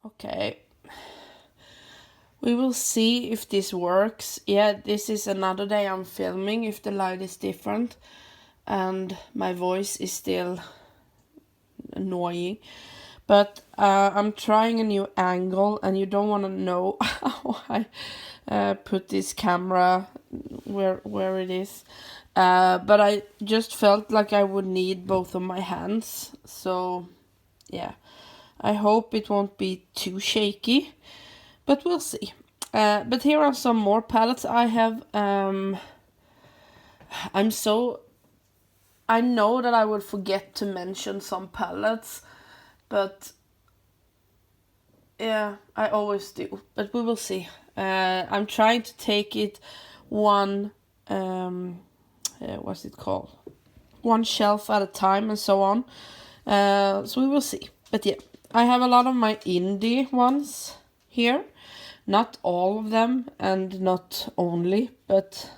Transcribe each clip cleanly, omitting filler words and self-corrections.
Okay. We will see if this works. Yeah, this is another day I'm filming, if the light is different. And my voice is still annoying. But I'm trying a new angle, and you don't want to know how I put this camera where it is. But I just felt like I would need both of my hands. So, yeah. I hope it won't be too shaky. But we'll see. But here are some more palettes I have. I know that I would forget to mention some palettes, but yeah, I always do. But we will see. I'm trying to take it one, what's it called? One shelf at a time and so on. So we will see. But yeah, I have a lot of my indie ones here. Not all of them, and not only, but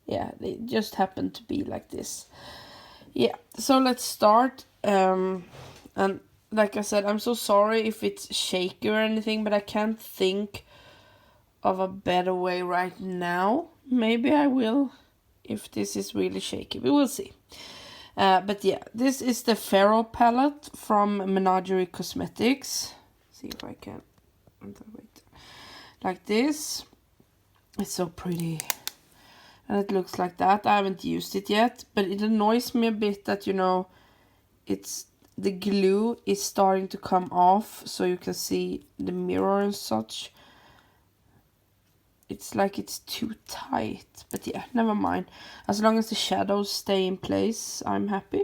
yeah, they just happen to be like this. Yeah, so let's start. And like I said, I'm so sorry if it's shaky or anything, but I can't think of a better way right now. Maybe I will if this is really shaky. We will see. But yeah, this is the Pharaoh palette from Menagerie Cosmetics. See if I can. Wait. Like this. It's so pretty. And it looks like that. I haven't used it yet, but it annoys me a bit that, you know, it's the glue is starting to come off, so you can see the mirror and such. It's like it's too tight, but yeah, never mind. As long as the shadows stay in place, I'm happy.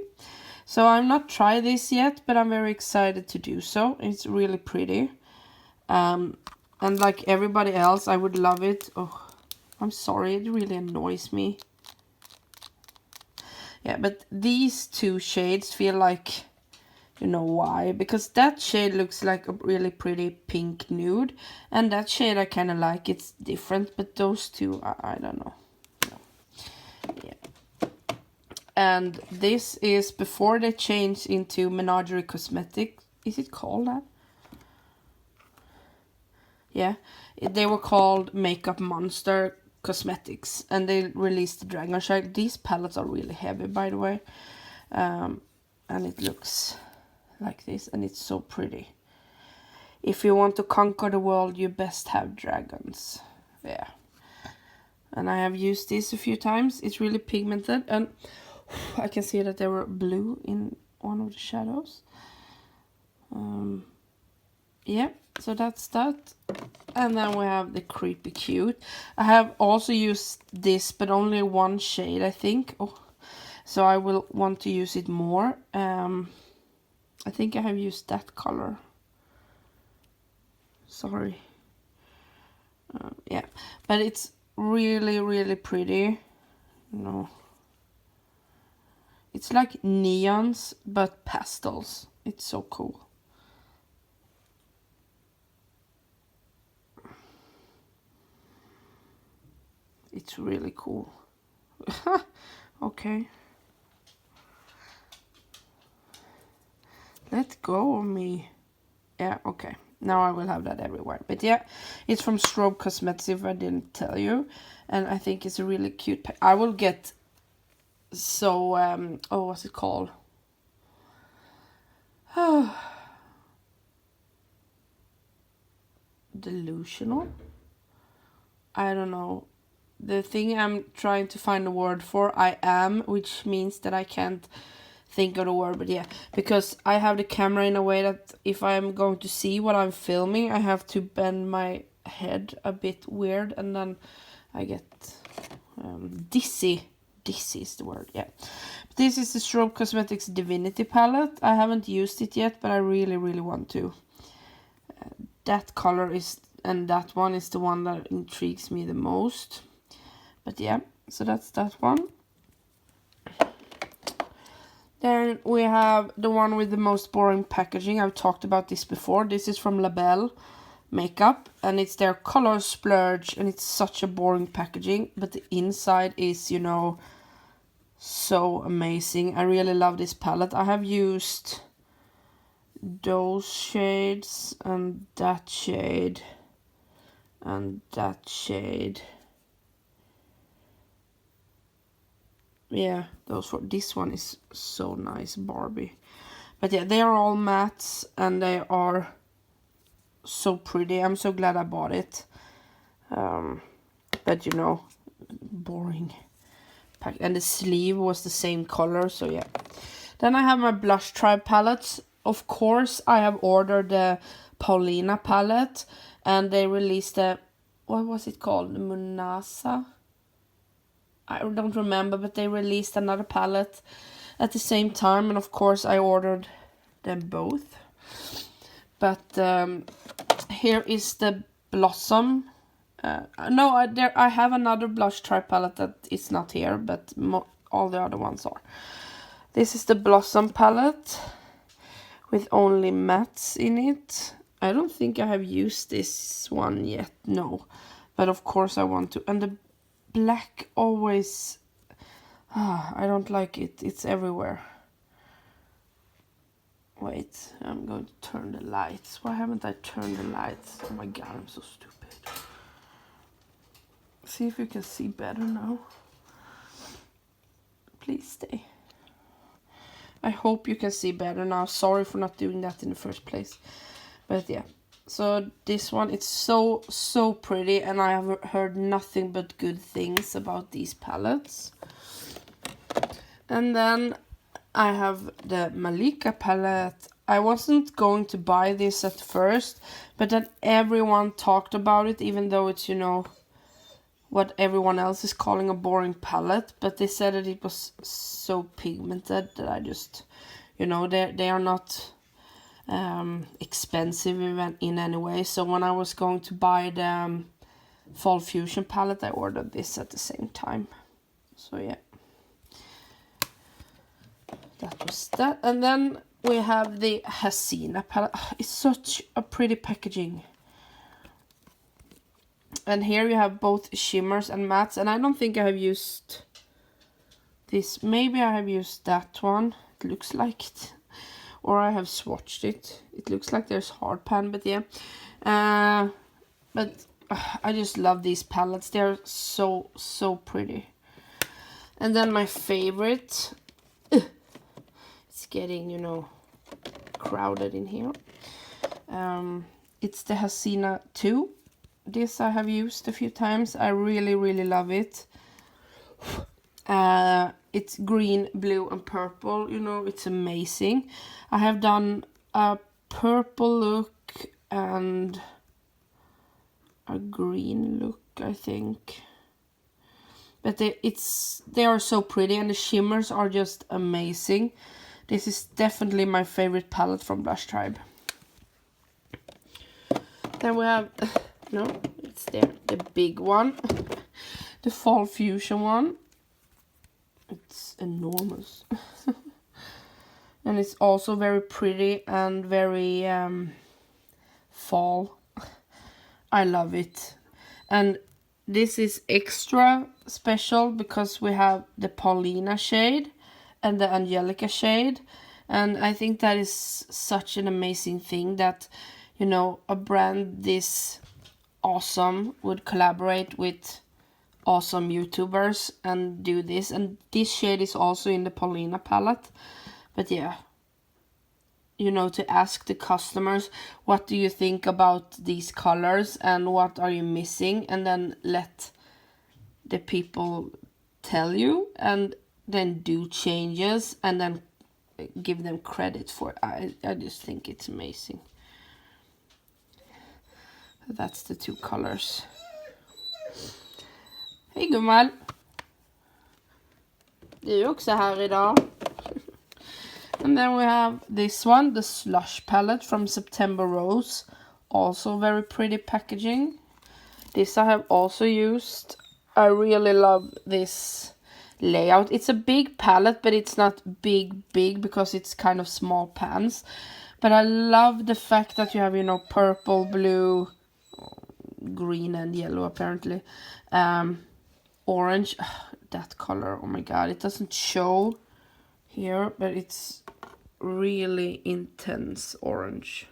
So I'm not tried this yet, but I'm very excited to do so. It's really pretty. And like everybody else, I would love it. Oh, I'm sorry, it really annoys me. Yeah, but these two shades feel like, you know why? Because that shade looks like a really pretty pink nude, and that shade I kind of like. It's different, but those two, I don't know. No. Yeah. And this is before they changed into Menagerie Cosmetics. Is it called that? Yeah, they were called Makeup Monster Cosmetics, and they released the Dragon Shine. These palettes are really heavy, by the way, and it looks like this, and it's so pretty. If you want to conquer the world, you best have dragons. Yeah, and I have used this a few times. It's really pigmented, and I can see that there were blue in one of the shadows. Yeah, so that's that. And then we have the Creepy Cute. I have also used this, but only one shade, I think. Oh, so I will want to use it more. I think I have used that color. Sorry. Yeah, but it's really, really pretty. No. It's like neons, but pastels. It's so cool. It's really cool. Okay. Let go of me. Yeah, okay. Now I will have that everywhere. But yeah, it's from Strobe Cosmetics, if I didn't tell you. And I think it's a really cute pack. I will get... So, oh, what's it called? Delusional? I don't know. The thing I'm trying to find a word for, I am, which means that I can't think of the word, but yeah, because I have the camera in a way that if I'm going to see what I'm filming, I have to bend my head a bit weird, and then I get dizzy. Dizzy is the word, yeah. This is the Strobe Cosmetics Divinity palette. I haven't used it yet, but I really, really want to. That color is, and that one is the one that intrigues me the most. But yeah, so that's that one. Then we have the one with the most boring packaging. I've talked about this before. This is from Labelle Makeup, and it's their Color Splurge, and it's such a boring packaging, but the inside is, you know, so amazing. I really love this palette. I have used those shades and that shade and that shade. Yeah, this one is so nice, Barbie. But yeah, they are all mattes and they are so pretty. I'm so glad I bought it. But you know, boring pack. And the sleeve was the same color, so yeah. Then I have my Blush Tribe palettes. Of course, I have ordered the Paulina palette, and they released the, what was it called? The Munasa? I don't remember, but they released another palette at the same time, and of course I ordered them both. But here is the Blossom. No, I have another Blush Tribe palette that is not here, but all the other ones are. This is the Blossom palette with only mattes in it. I don't think I have used this one yet, no. But of course I want to. And the black always... I don't like it. It's everywhere. Wait, I'm going to turn the lights. Why haven't I turned the lights? Oh my god, I'm so stupid. See if you can see better now. Please stay. I hope you can see better now. Sorry for not doing that in the first place. But yeah. So this one, it's so pretty. And I have heard nothing but good things about these palettes. And then I have the Malika palette. I wasn't going to buy this at first. But then everyone talked about it. Even though it's, you know, what everyone else is calling a boring palette, but they said that it was so pigmented that I just, you know, they are not expensive even in any way. So when I was going to buy the Fall Fusion palette, I ordered this at the same time. So yeah, that was that. And then we have the Hasina palette. It's such a pretty packaging. And here you have both shimmers and mattes. And I don't think I have used this. Maybe I have used that one. It looks like it. Or I have swatched it. It looks like there's hard pan, but yeah. But I just love these palettes. They're so pretty. And then my favorite. It's getting, you know, crowded in here. It's the Hasina 2. This I have used a few times. I really love it. It's green, blue and purple. You know, it's amazing. I have done a purple look and a green look, I think. But they are so pretty and the shimmers are just amazing. This is definitely my favorite palette from Blush Tribe. Then we have... No, it's there. The big one. The Fall Fusion one. It's enormous. And it's also very pretty and very fall. I love it. And this is extra special because we have the Paulina shade and the Angelica shade. And I think that is such an amazing thing that, you know, a brand this awesome would collaborate with awesome YouTubers and do this. And this shade is also in the Paulina palette. But yeah, you know, to ask the customers, what do you think about these colors and what are you missing? And then let the people tell you and then do changes and then give them credit for it. I just think it's amazing. That's the two colors. Hej gummal! Du är också här idag. And then we have this one, the Slush palette from September Rose. Also very pretty packaging. This I have also used. I really love this layout. It's a big palette, but it's not big because it's kind of small pans. But I love the fact that you have, you know, purple, blue, green and yellow apparently. Orange, that color, oh my god, it doesn't show here, but it's really intense orange.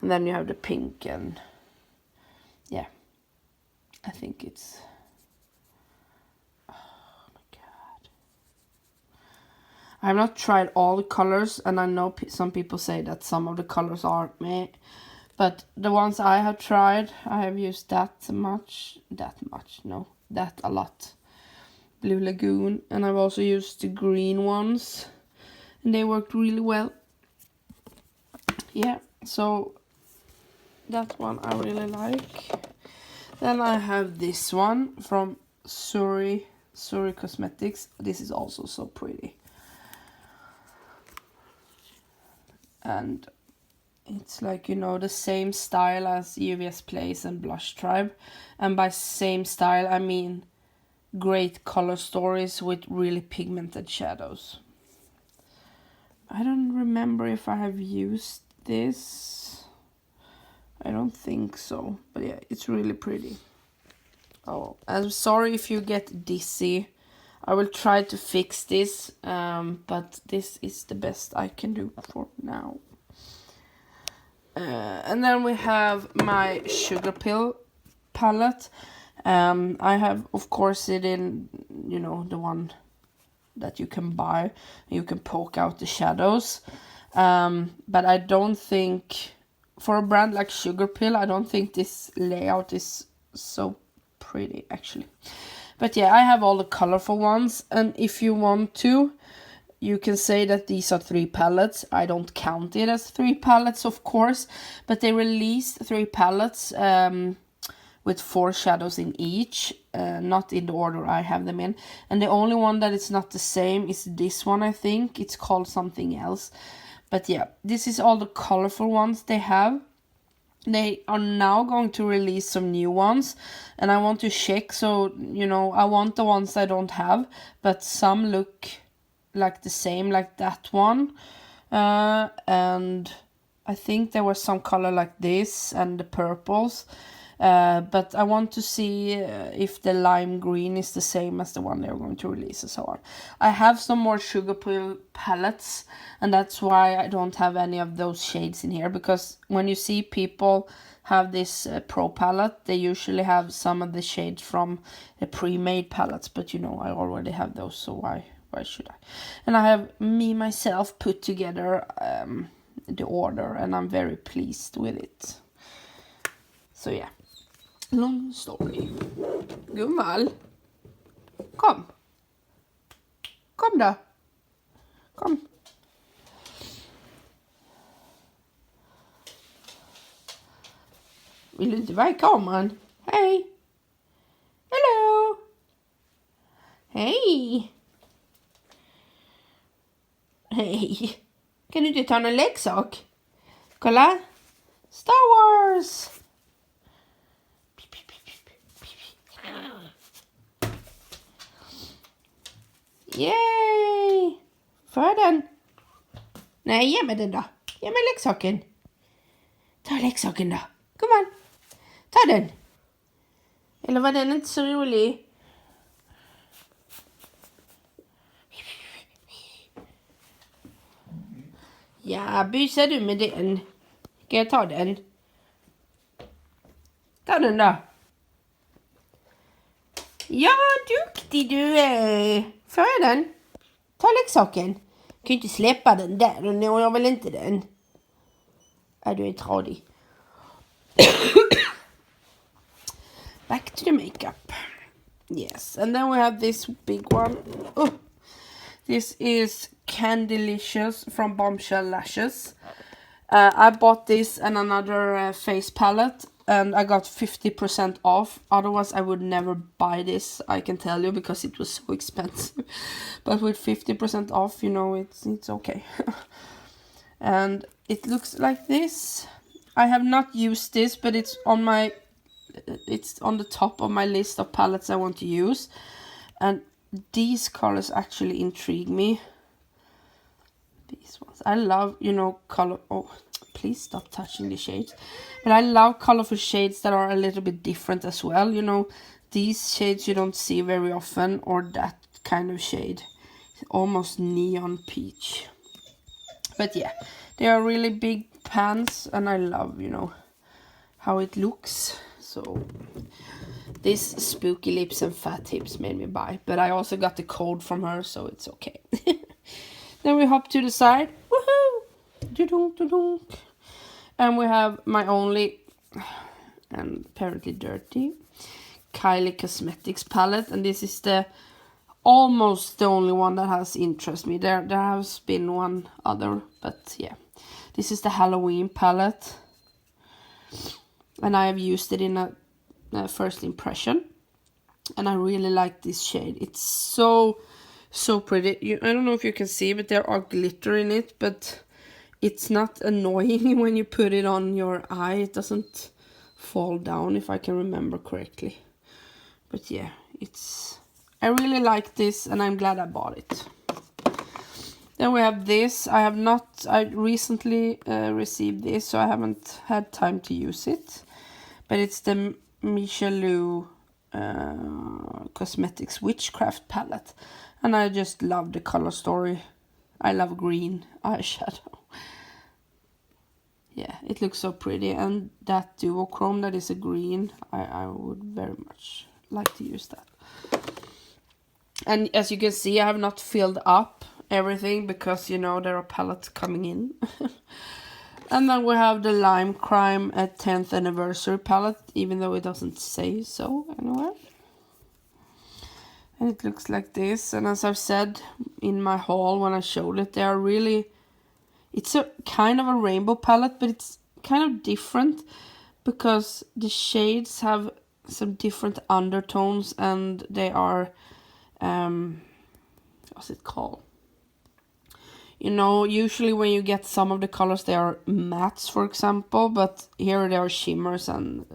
And then you have the pink, and yeah, I think it's, oh my god. I have not tried all the colors, and I know some people say that some of the colors are meh, but the ones I have tried, I have used that a lot. Blue Lagoon, and I've also used the green ones, and they worked really well. Yeah, so that one I really like. Then I have this one from Kylie Cosmetics. This is also so pretty. And it's like, you know, the same style as UVS Place and Blush Tribe. And by same style, I mean great color stories with really pigmented shadows. I don't remember if I have used this. I don't think so. But yeah, it's really pretty. Oh, I'm sorry if you get dizzy. I will try to fix this, but this is the best I can do for now. And then we have my Sugar Pill palette. I have, of course, it in, you know, the one that you can buy. You can poke out the shadows. But I don't think, for a brand like Sugar Pill, I don't think this layout is so pretty, actually. But yeah, I have all the colorful ones, and if you want to, you can say that these are 3 palettes. I don't count it as 3 palettes, of course, but they released 3 palettes with 4 shadows in each, not in the order I have them in. And the only one that is not the same is this one, I think. It's called something else. But yeah, this is all the colorful ones they have. They are now going to release some new ones, and I want to check, so, you know, I want the ones I don't have, but some look like the same, like that one. And I think there was some color like this and the purples. But I want to see if the lime green is the same as the one they're going to release and so on. I have some more Sugar Pill palettes, and that's why I don't have any of those shades in here, because when you see people have this pro palette, they usually have some of the shades from the pre-made palettes, but you know, I already have those, so why should I? And I have myself put together the order, and I'm very pleased with it. So yeah. Long story. Gummal. Kom. Kom då. Kom. Vill du inte vara i kameran? Hej. Hello. Hej. Hej. Kan du inte ta någon leksak? Kolla. Star Wars. Yay! För den. Nej, ge mig den då. Ge mig leksaken. Ta leksaken då. Kom on. Ta den. Eller var den inte så rolig? Ja, busar du med den? Ska jag ta den? Ta den då. Ja, duktig du är. Får jag den? Ta leksaken. Du kan ju inte släppa den där. Och når jag väl inte den. Ja, du är tradig. Back to the makeup. Yes, and then we have this big one. Oh, this is Candylicious from Bombshell Lashes. I bought this and another face palette, and I got 50% off. Otherwise I would never buy this, I can tell you, because it was so expensive. But with 50% off, you know, it's okay. And it looks like this. I have not used this, but it's on the top of my list of palettes I want to use. And these colors actually intrigue me. These ones. I love, you know, color. Oh, please stop touching the shades. But I love colorful shades that are a little bit different as well. You know, these shades you don't see very often, or that kind of shade. Almost neon peach. But yeah, they are really big pans, and I love, you know, how it looks. So this spooky lips and fat hips made me buy, but I also got the code from her, so it's okay. Then we hop to the side. Woohoo! Doo-dunk, doo-dunk. And we have my only, and apparently dirty, Kylie Cosmetics palette, and this is the almost the only one that has interested me. There has been one other, but yeah, this is the Halloween palette, and I have used it in a first impression, and I really like this shade. It's so pretty. I don't know if you can see, but there are glitter in it, but it's not annoying when you put it on your eye. It doesn't fall down, if I can remember correctly. But yeah, I really like this, and I'm glad I bought it. Then we have this. I recently received this, so I haven't had time to use it. But it's the Michelou Cosmetics Witchcraft palette. And I just love the color story. I love green eyeshadow. Yeah, it looks so pretty. And that duochrome that is a green, I would very much like to use that. And as you can see, I have not filled up everything because, you know, there are palettes coming in. And then we have the Lime Crime at 10th anniversary palette, even though it doesn't say so anywhere. And it looks like this. And as I've said in my haul when I showed it, they are really... It's a kind of a rainbow palette, but it's kind of different because the shades have some different undertones, and they are... what's it called? You know, usually when you get some of the colors, they are mattes, for example, but here they are shimmers and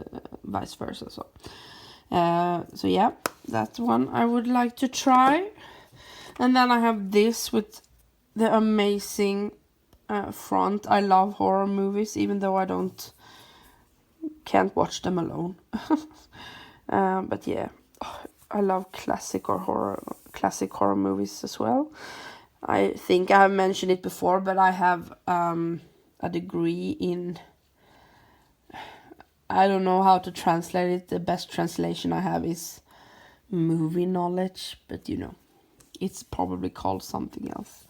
vice versa. So yeah, that's one I would like to try. And then I have this with the amazing front. I love horror movies, even though I can't watch them alone. But yeah, I love classic horror movies as well. I think I have mentioned it before, but I have a degree in... I don't know how to translate it. The best translation I have is movie knowledge, but you know, it's probably called something else.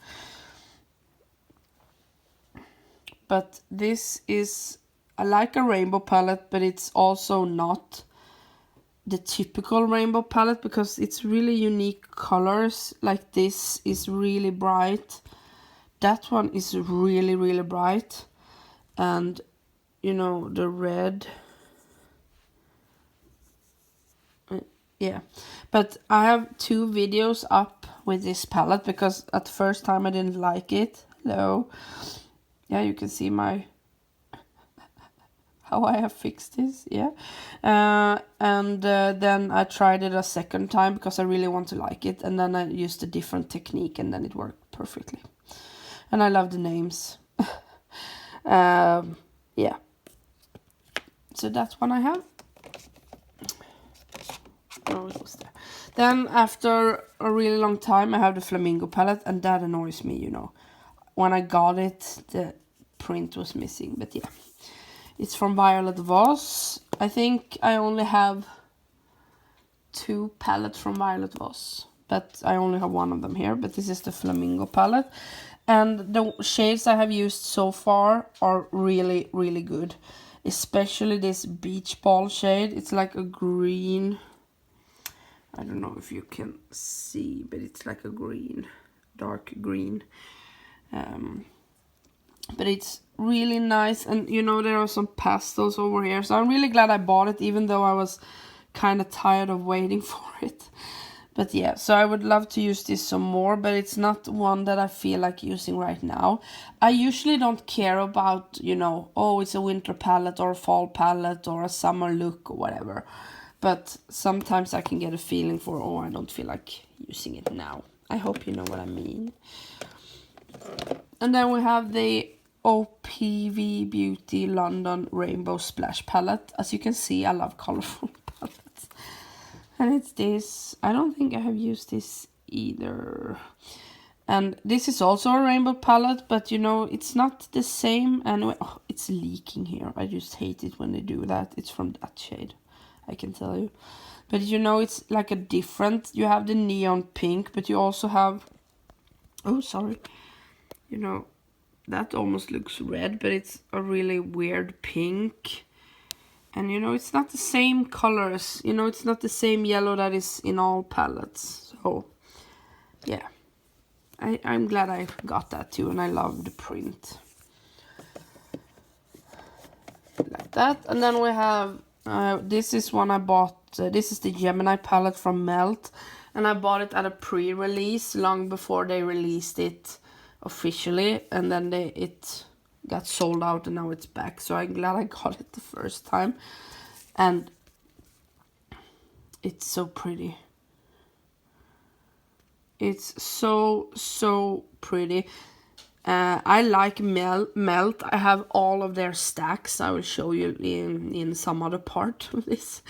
But this is... I like a rainbow palette, but it's also not the typical rainbow palette because it's really unique colors. Like this is really bright, that one is really, really bright, and you know, the red, yeah. But I have 2 videos up with this palette because at first time I didn't like it. Hello. Yeah, you can see how I have fixed this, yeah. And then I tried it a second time because I really want to like it, and then I used a different technique, and then it worked perfectly. And I love the names. Yeah. So that's one I have. Oh, it was there. Then after a really long time, I have the Flamingo palette, and that annoys me, you know. When I got it, the print was missing, but yeah. It's from Violet Voss. I think I only have 2 palettes from Violet Voss, but I only have one of them here. But this is the Flamingo palette, and the shades I have used so far are really, really good. Especially this beach ball shade. It's like a green. I don't know if you can see, but it's like a green, dark green. But it's really nice, and you know, there are some pastels over here, so I'm really glad I bought it, even though I was kind of tired of waiting for it. But yeah, so I would love to use this some more, but it's not one that I feel like using right now. I usually don't care about, you know, oh, it's a winter palette or a fall palette or a summer look or whatever. But sometimes I can get a feeling for, oh, I don't feel like using it now. I hope you know what I mean. And then we have the OPV Beauty London Rainbow Splash palette. As you can see, I love colorful palettes. And it's this. I don't think I have used this either. And this is also a rainbow palette, but you know, it's not the same. And oh, it's leaking here. I just hate it when they do that. It's from that shade, I can tell you. But you know, it's like a different, you have the neon pink, but you also have, oh, sorry. You know, that almost looks red, but it's a really weird pink. And you know, it's not the same colors. You know, it's not the same yellow that is in all palettes. So, yeah. I'm glad I got that too, and I love the print. Like that. And then we have, this is one I bought. This is the Gemini palette from Melt. And I bought it at a pre-release long before they released it officially. And then it got sold out and now it's back. So I'm glad I got it the first time. And it's so pretty. It's so pretty. I like Melt. I have all of their stacks. I will show you in some other part of this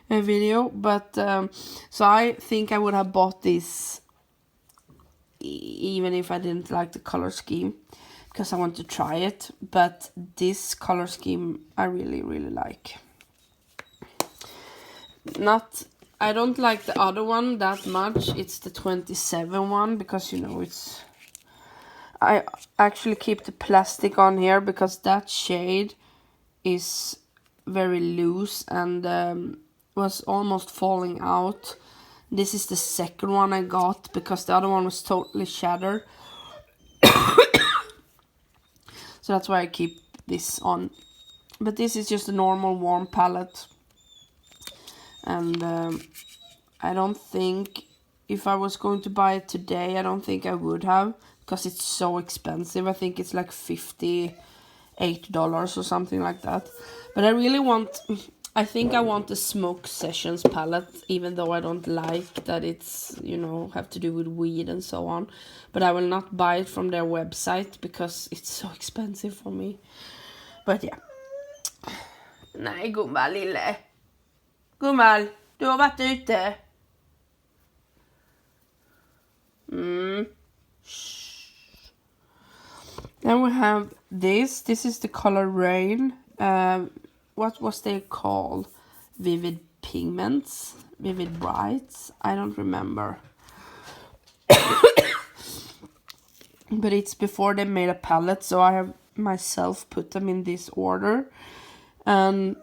video. But so I think I would have bought this even if I didn't like the color scheme, because I want to try it. But this color scheme I really like. I don't like the other one that much. It's the 27 one, because you know, it's, I actually keep the plastic on here because that shade is very loose and was almost falling out. This is the second one I got because the other one was totally shattered. So that's why I keep this on. But this is just a normal warm palette. And I don't think, if I was going to buy it today, I don't think I would have, because it's so expensive. I think it's like $58 or something like that. But I really want, I think I want the Smoke Sessions palette, even though I don't like that it's, you know, have to do with weed and so on. But I will not buy it from their website because it's so expensive for me. But yeah. Nej, gumma lille. Gummal, du har varit ute. Then we have this. This is the color Rain. What was they called? Vivid Pigments? Vivid Brights? I don't remember. But it's before they made a palette, so I have myself put them in this order. And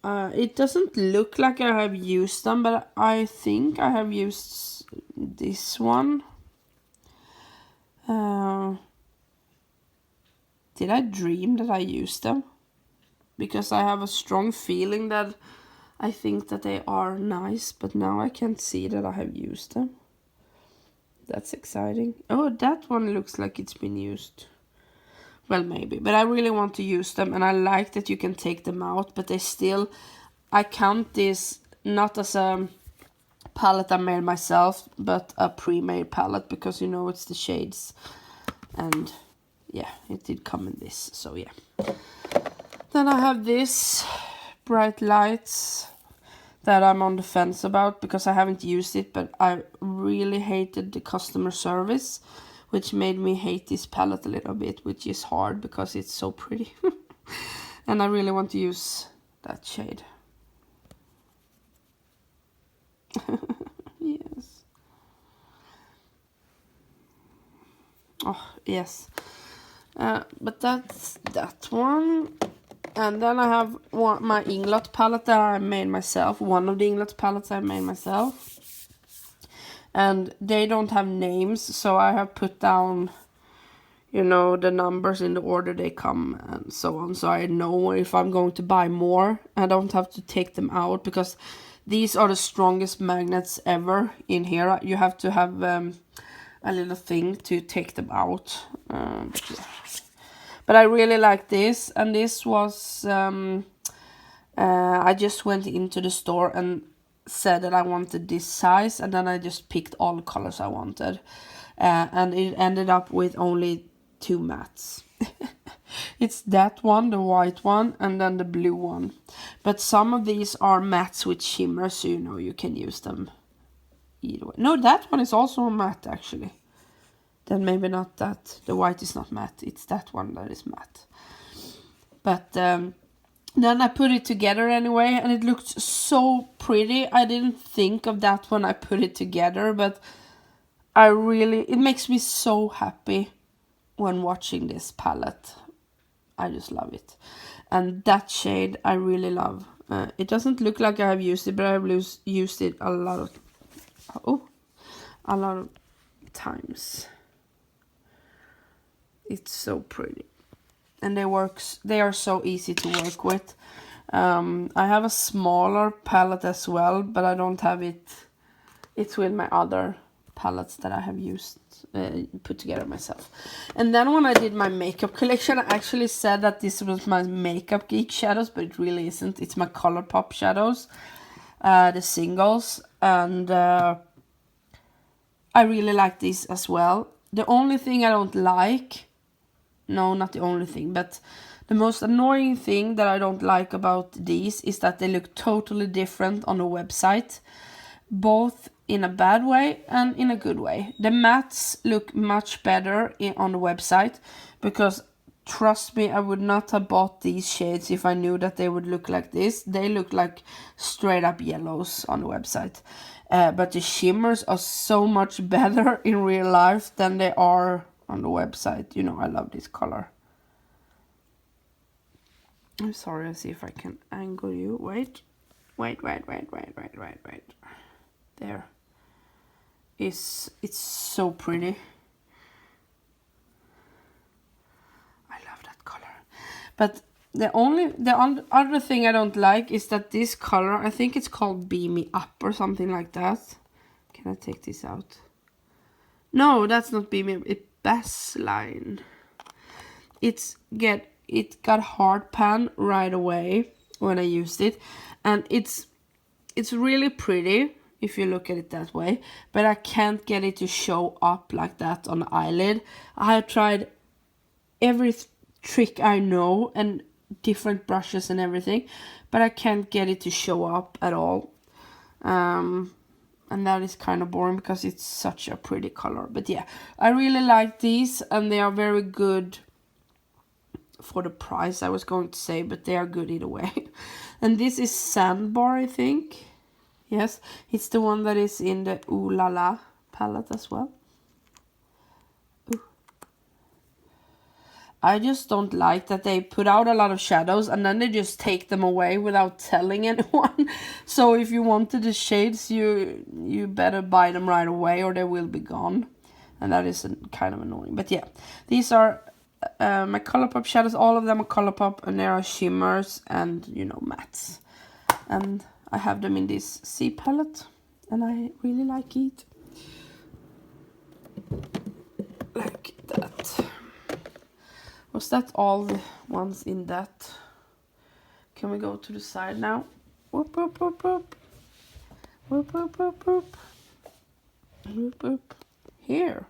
it doesn't look like I have used them, but I think I have used this one. Did I dream that I used them? Because I have a strong feeling that I think that they are nice, but now I can't see that I have used them. That's exciting. Oh, that one looks like it's been used. Well, maybe, but I really want to use them, and I like that you can take them out, but they still, I count this not as a palette I made myself, but a pre-made palette, because you know, it's the shades, and yeah, it did come in this, so yeah. Then I have this Bright Lights that I'm on the fence about because I haven't used it, but I really hated the customer service, which made me hate this palette a little bit, which is hard because it's so pretty. And I really want to use that shade. Yes. Oh, yes. But that's that one. And then I have my Inglot palette that I made myself. One of the Inglot palettes I made myself. And they don't have names, so I have put down, you know, the numbers in the order they come and so on. So I know if I'm going to buy more, I don't have to take them out, because these are the strongest magnets ever in here. You have to have a little thing to take them out. But yeah. But I really like this, and this was, I just went into the store and said that I wanted this size, and then I just picked all the colors I wanted. And it ended up with only 2 mattes. It's that one, the white one, and then the blue one. But some of these are mattes with shimmer, so you know you can use them either way. No, that one is also a matte, actually. then maybe not that. The white is not matte. It's that one that is matte. But then I put it together anyway, and it looked so pretty. I didn't think of that when I put it together, but it makes me so happy when watching this palette. I just love it. And that shade I really love. It doesn't look like I have used it, but I've used it a lot of times. It's so pretty. And they are so easy to work with. I have a smaller palette as well, but I don't have it. It's with my other palettes that I have used, put together myself. And then when I did my makeup collection, I actually said that this was my Makeup Geek shadows, but it really isn't. It's my ColourPop shadows, the singles, and I really like these as well. The only thing I don't like, no, not the only thing, but the most annoying thing that I don't like about these is that they look totally different on the website, both in a bad way and in a good way. The mattes look much better on the website, because trust me, I would not have bought these shades if I knew that they would look like this. They look like straight up yellows on the website. But the shimmers are so much better in real life than they are on the website. You know, I love this color. I'm sorry, I'll see if I can angle you. Wait. There. It's so pretty. I love that color. But the other thing I don't like is that this color, I think it's called Beam Me Up or something like that. Can I take this out? No, that's not Beam Me Up. It's Baseline. It got hard pan right away when I used it, and it's really pretty if you look at it that way, but I can't get it to show up like that on the eyelid. I have tried every trick I know and different brushes and everything, but I can't get it to show up at all. And that is kind of boring because it's such a pretty color. But yeah, I really like these, and they are very good for the price, I was going to say, but they are good either way. And this is Sandbar, I think. Yes, it's the one that is in the Ooh La La palette as well. Ooh. I just don't like that they put out a lot of shadows and then they just take them away without telling anyone. So if you wanted the shades, you better buy them right away or they will be gone. And that is kind of annoying. But yeah, these are my ColourPop shadows. All of them are ColourPop, and there are shimmers and, you know, mattes. And I have them in this C palette, and I really like it. Like that. Was that all the ones in that? Can we go to the side now? Whoop, whoop, whoop, whoop. Whoop, whoop, whoop, whoop. Whoop, whoop. Here.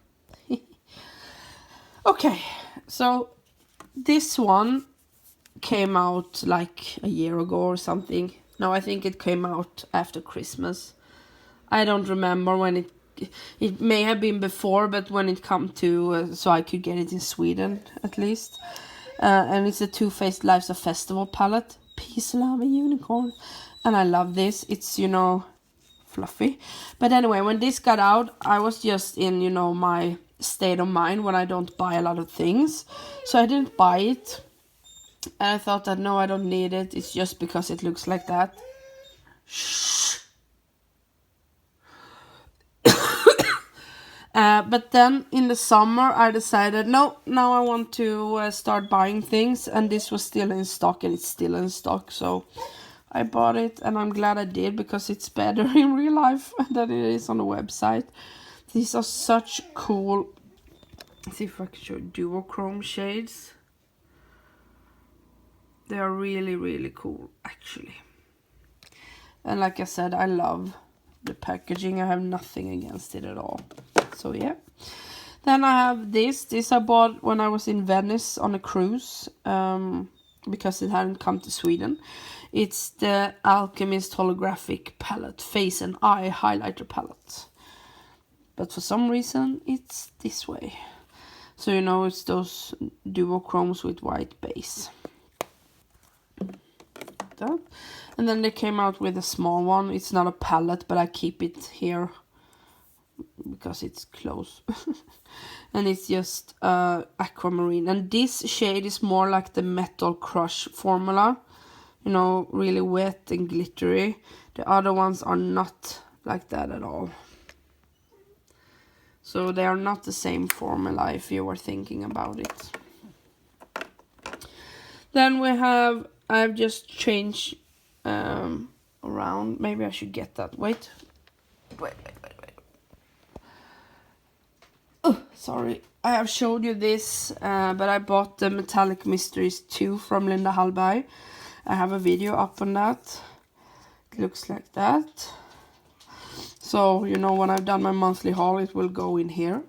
Okay, so this one came out like a year ago or something. No, I think it came out after Christmas. I don't remember when it may have been before, but when it come to so I could get it in Sweden at least. And it's a Too Faced Lives of Festival palette. Peace, Love, and Unicorn. And I love this. It's, you know, fluffy. But anyway, when this got out, I was just in, you know, my state of mind when I don't buy a lot of things. So I didn't buy it. And I thought that, no, I don't need it. It's just because it looks like that. Shh. But then in the summer, I decided, no, now I want to start buying things. And this was still in stock, and it's still in stock. So I bought it, and I'm glad I did, because it's better in real life than it is on the website. These are such cool, let's see if I can show duochrome shades. They are really, really cool, actually. And like I said, I love the packaging. I have nothing against it at all. So yeah. Then I have this. This I bought when I was in Venice on a cruise, because it hadn't come to Sweden. It's the Alchemist Holographic Palette, Face and Eye Highlighter Palette. but for some reason it's this way. So you know, it's those duochromes with white base. That. And then they came out with a small one. It's not a palette, but I keep it here because it's close. And it's just aquamarine. And this shade is more like the Metal Crush formula. You know, really wet and glittery. The other ones are not like that at all. So they are not the same formula if you were thinking about it. Then we have, I've just changed around. Maybe I should get that. Wait. Oh, sorry. I have showed you this, but I bought the Metallic Mysteries 2 from Linda Hallberg. I have a video up on that. It looks like that. So, you know, when I've done my monthly haul, it will go in here.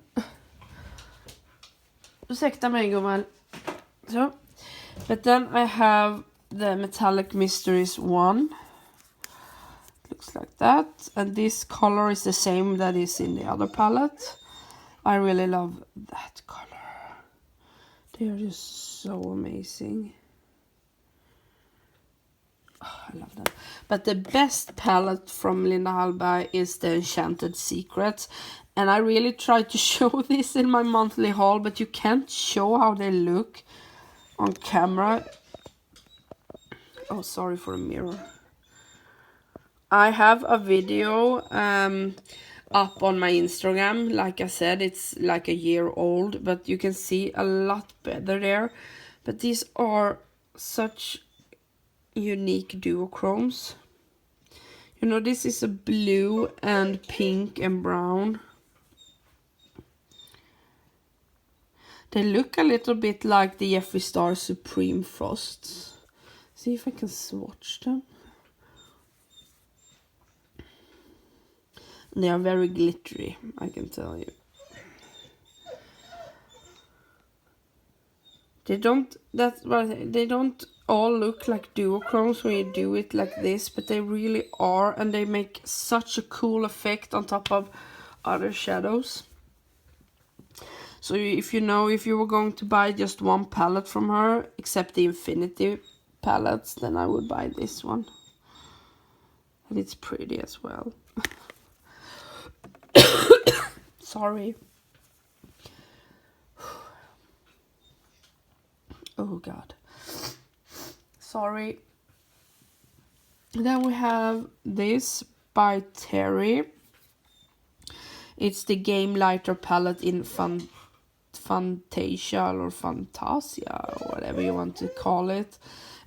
Ursäkta mig, gumman. So. But then I have the Metallic Mysteries 1. Looks like that. And this color is the same that is in the other palette. I really love that color. They are just so amazing. Oh, I love them. But the best palette from Linda Hallberg is the Enchanted Secrets. And I really tried to show this in my monthly haul, but you can't show how they look on camera. Oh, sorry for the mirror. I have a video up on my Instagram. Like I said, it's like a year old, but you can see a lot better there. But these are such unique duochromes. You know, this is a blue and pink and brown. They look a little bit like the Jeffree Star Supreme Frosts. See if I can swatch them. They are very glittery, I can tell you. They don't all look like duochromes when you do it like this, but they really are, and they make such a cool effect on top of other shadows. So if you were going to buy just one palette from her, except the Infinity palettes, then I would buy this one. And it's pretty as well. Sorry. Oh god. Sorry. Then we have this by Terry. It's the Game Lighter palette in Fantasia or Fantasia or whatever you want to call it.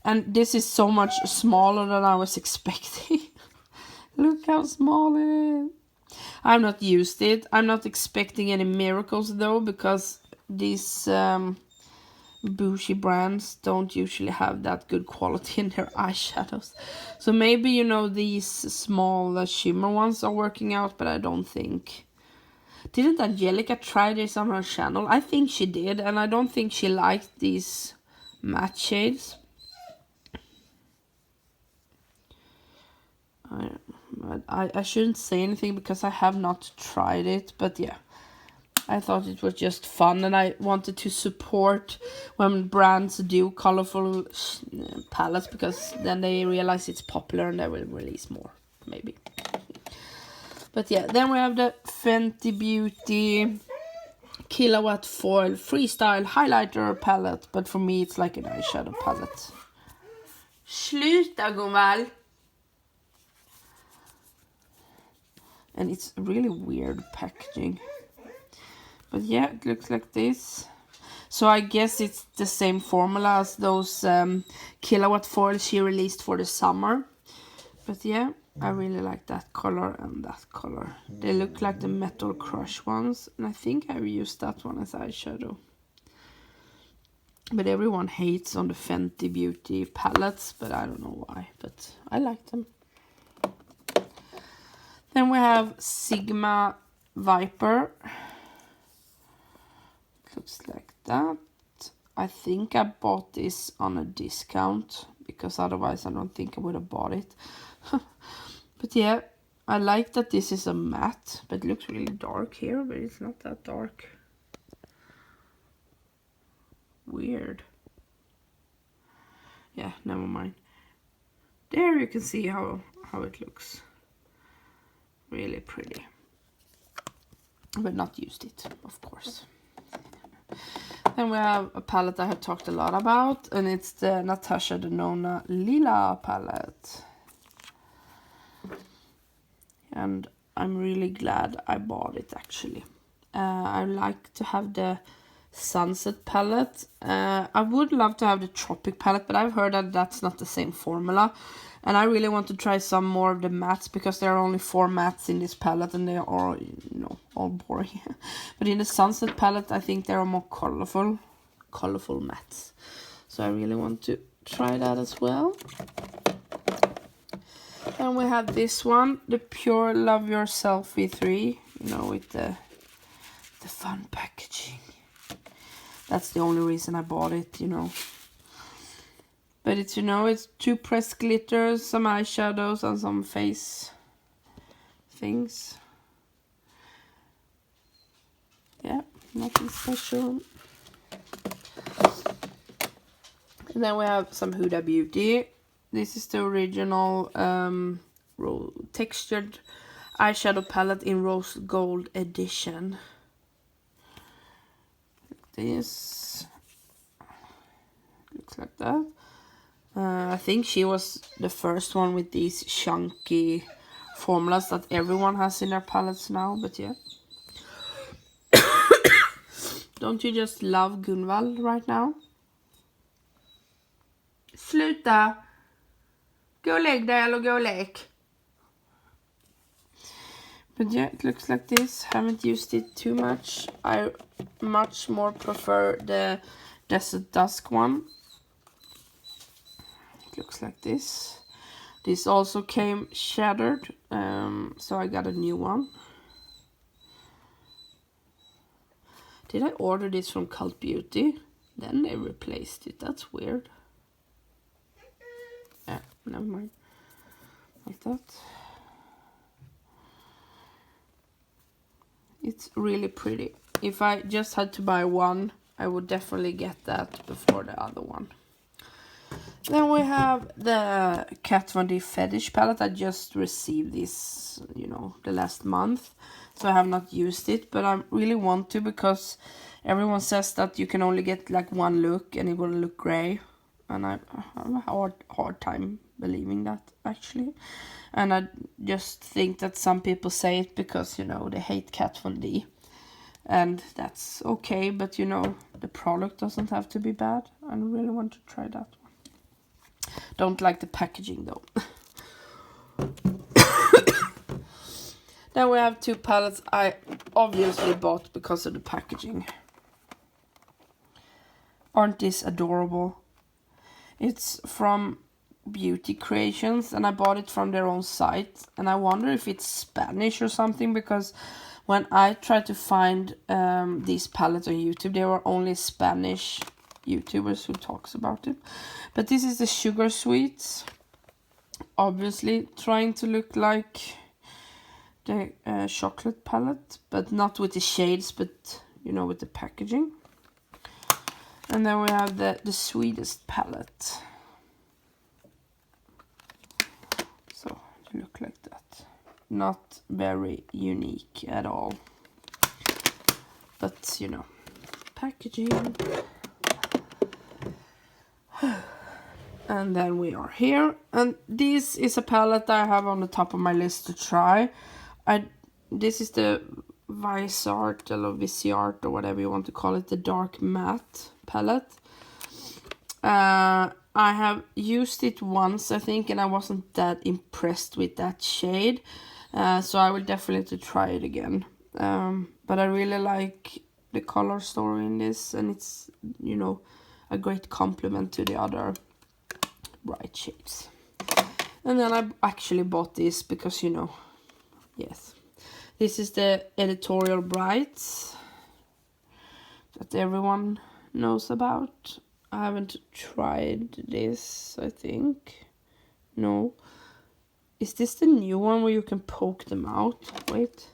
And this is so much smaller than I was expecting. Look how small it is. I've not used it. I'm not expecting any miracles though, because these bougie brands don't usually have that good quality in their eyeshadows. So maybe, you know, these small shimmer ones are working out, but I don't think. Didn't Angelica try this on her channel? I think she did, and I don't think she liked these matte shades. I shouldn't say anything because I have not tried it, but yeah, I thought it was just fun, and I wanted to support when brands do colorful palettes, because then they realize it's popular and they will release more, maybe. But yeah, then we have the Fenty Beauty Kilowatt Foil Freestyle Highlighter Palette, but for me it's like an eyeshadow palette. Sluta, gummal! And it's really weird packaging. But yeah, it looks like this. So I guess it's the same formula as those Kilowatt foils she released for the summer. But yeah, I really like that color and that color. They look like the Metal Crush ones. And I think I've used that one as eyeshadow. But everyone hates on the Fenty Beauty palettes. But I don't know why. But I like them. Then we have Sigma Viper. Looks like that. I think I bought this on a discount, because otherwise I don't think I would have bought it. But yeah, I like that this is a matte, but it looks really dark here, but it's not that dark. Weird. Yeah, never mind. There you can see how it looks. Really pretty. But not used it, of course. Then we have a palette I have talked a lot about, and it's the Natasha Denona Lila palette. And I'm really glad I bought it, actually. I like to have the Sunset palette. I would love to have the Tropic palette, but I've heard that that's not the same formula. And I really want to try some more of the mattes, because there are only 4 mattes in this palette, and they are all, you know, all boring. But in the Sunset palette, I think there are more colorful mattes. So I really want to try that as well. And we have this one, the Pure Love Yourself V3, you know, with the fun packaging. That's the only reason I bought it, you know. But it's, you know, it's 2 pressed glitters, some eyeshadows, and some face things. Yeah, nothing special. And then we have some Huda Beauty. This is the original textured eyeshadow palette in Rose Gold edition. This looks like that. I think she was the first one with these chunky formulas that everyone has in their palettes now, but yeah. Don't you just love Gunvald right now? Sluta! Gå och lägg dig eller gå och lek. But yeah, it looks like this. Haven't used it too much. I much more prefer the Desert Dusk one. It looks like this. This also came shattered, so I got a new one. Did I order this from Cult Beauty? Then they replaced it. That's weird. Yeah, never mind. Like that. It's really pretty. If I just had to buy one, I would definitely get that before the other one. Then we have the Kat Von D Fetish palette. I just received this, you know, the last month. So I have not used it, but I really want to, because everyone says that you can only get like one look and it will look grey. And I have a hard time believing that, actually. And I just think that some people say it because, you know, they hate Kat Von D. And that's okay, but, you know, the product doesn't have to be bad. I really want to try that one. Don't like the packaging, though. Then we have 2 palettes I obviously bought because of the packaging. Aren't these adorable? It's from Beauty Creations, and I bought it from their own site. And I wonder if it's Spanish or something, because when I tried to find these palettes on YouTube, there were only Spanish YouTubers who talks about it. But this is the Sugar Sweets. Obviously trying to look like the chocolate palette, but not with the shades, but, you know, with the packaging. And then we have the Sweetest palette. So it look like that. Not very unique at all. But, you know, packaging. And then we are here. And this is a palette I have on the top of my list to try. This is the Viseart or Viseart or whatever you want to call it, the dark matte palette. I have used it once, I think, and I wasn't that impressed with that shade. So I will definitely try it again. But I really like the color story in this, and it's, you know, a great complement to the other bright shades. And then I actually bought this because, you know, yes, this is the Editorial Brights that everyone knows about. I haven't tried this, I think. No. Is this the new one where you can poke them out? Wait.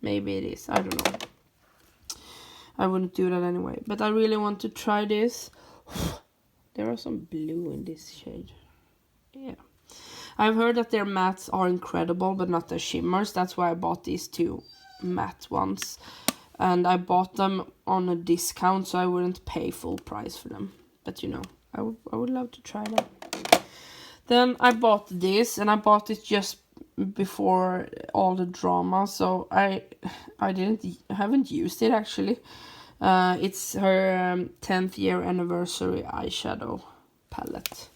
Maybe it is. I don't know. I wouldn't do that anyway. But I really want to try this. There are some blue in this shade. Yeah. I've heard that their mattes are incredible, but not their shimmers. That's why I bought these two matte ones. And I bought them on a discount, so I wouldn't pay full price for them. But you know, I would love to try them. Then I bought this, and I bought it just before all the drama, so I haven't used it actually. It's her 10th year anniversary eyeshadow palette.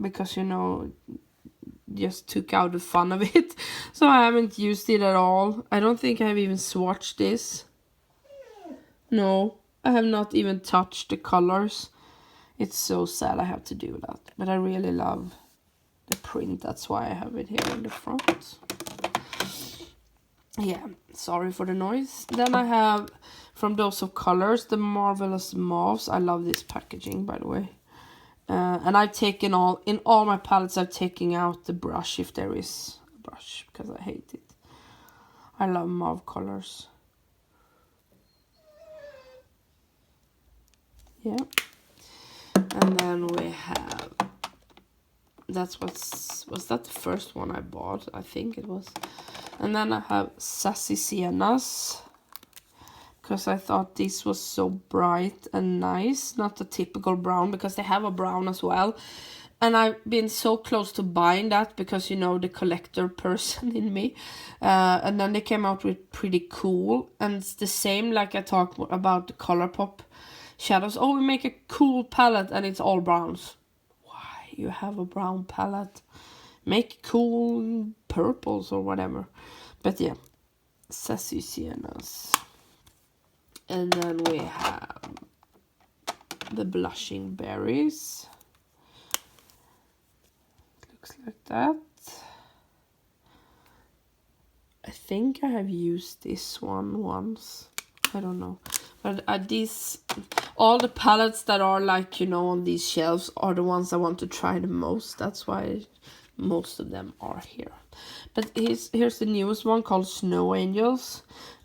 Because, you know, just took out the fun of it. So I haven't used it at all. I don't think I've even swatched this. No, I have not even touched the colors. It's so sad I have to do that. But I really love the print. That's why I have it here in the front. Yeah, sorry for the noise. Then I have, from Dose of Colors, the Marvelous Mauves. I love this packaging, by the way. And I've taken in all my palettes, I've taken out the brush, if there is a brush, because I hate it. I love mauve colors. Yeah. And then we have, was that the first one I bought? I think it was. And then I have Sassy Siennas, because I thought this was so bright and nice. Not the typical brown, because they have a brown as well. And I've been so close to buying that because, you know, the collector person in me. And then they came out with Pretty Cool. And it's the same like I talked about the Colourpop shadows. Oh, we make a cool palette and it's all browns. Why? You have a brown palette. Make cool purples or whatever. But yeah, Sassy Siennas. And then we have the Blushing Berries. Looks like that. I think I have used this one once. I don't know. But all the palettes that are like, you know, on these shelves are the ones I want to try the most. That's why most of them are here. But here's the newest one called Snow Angels.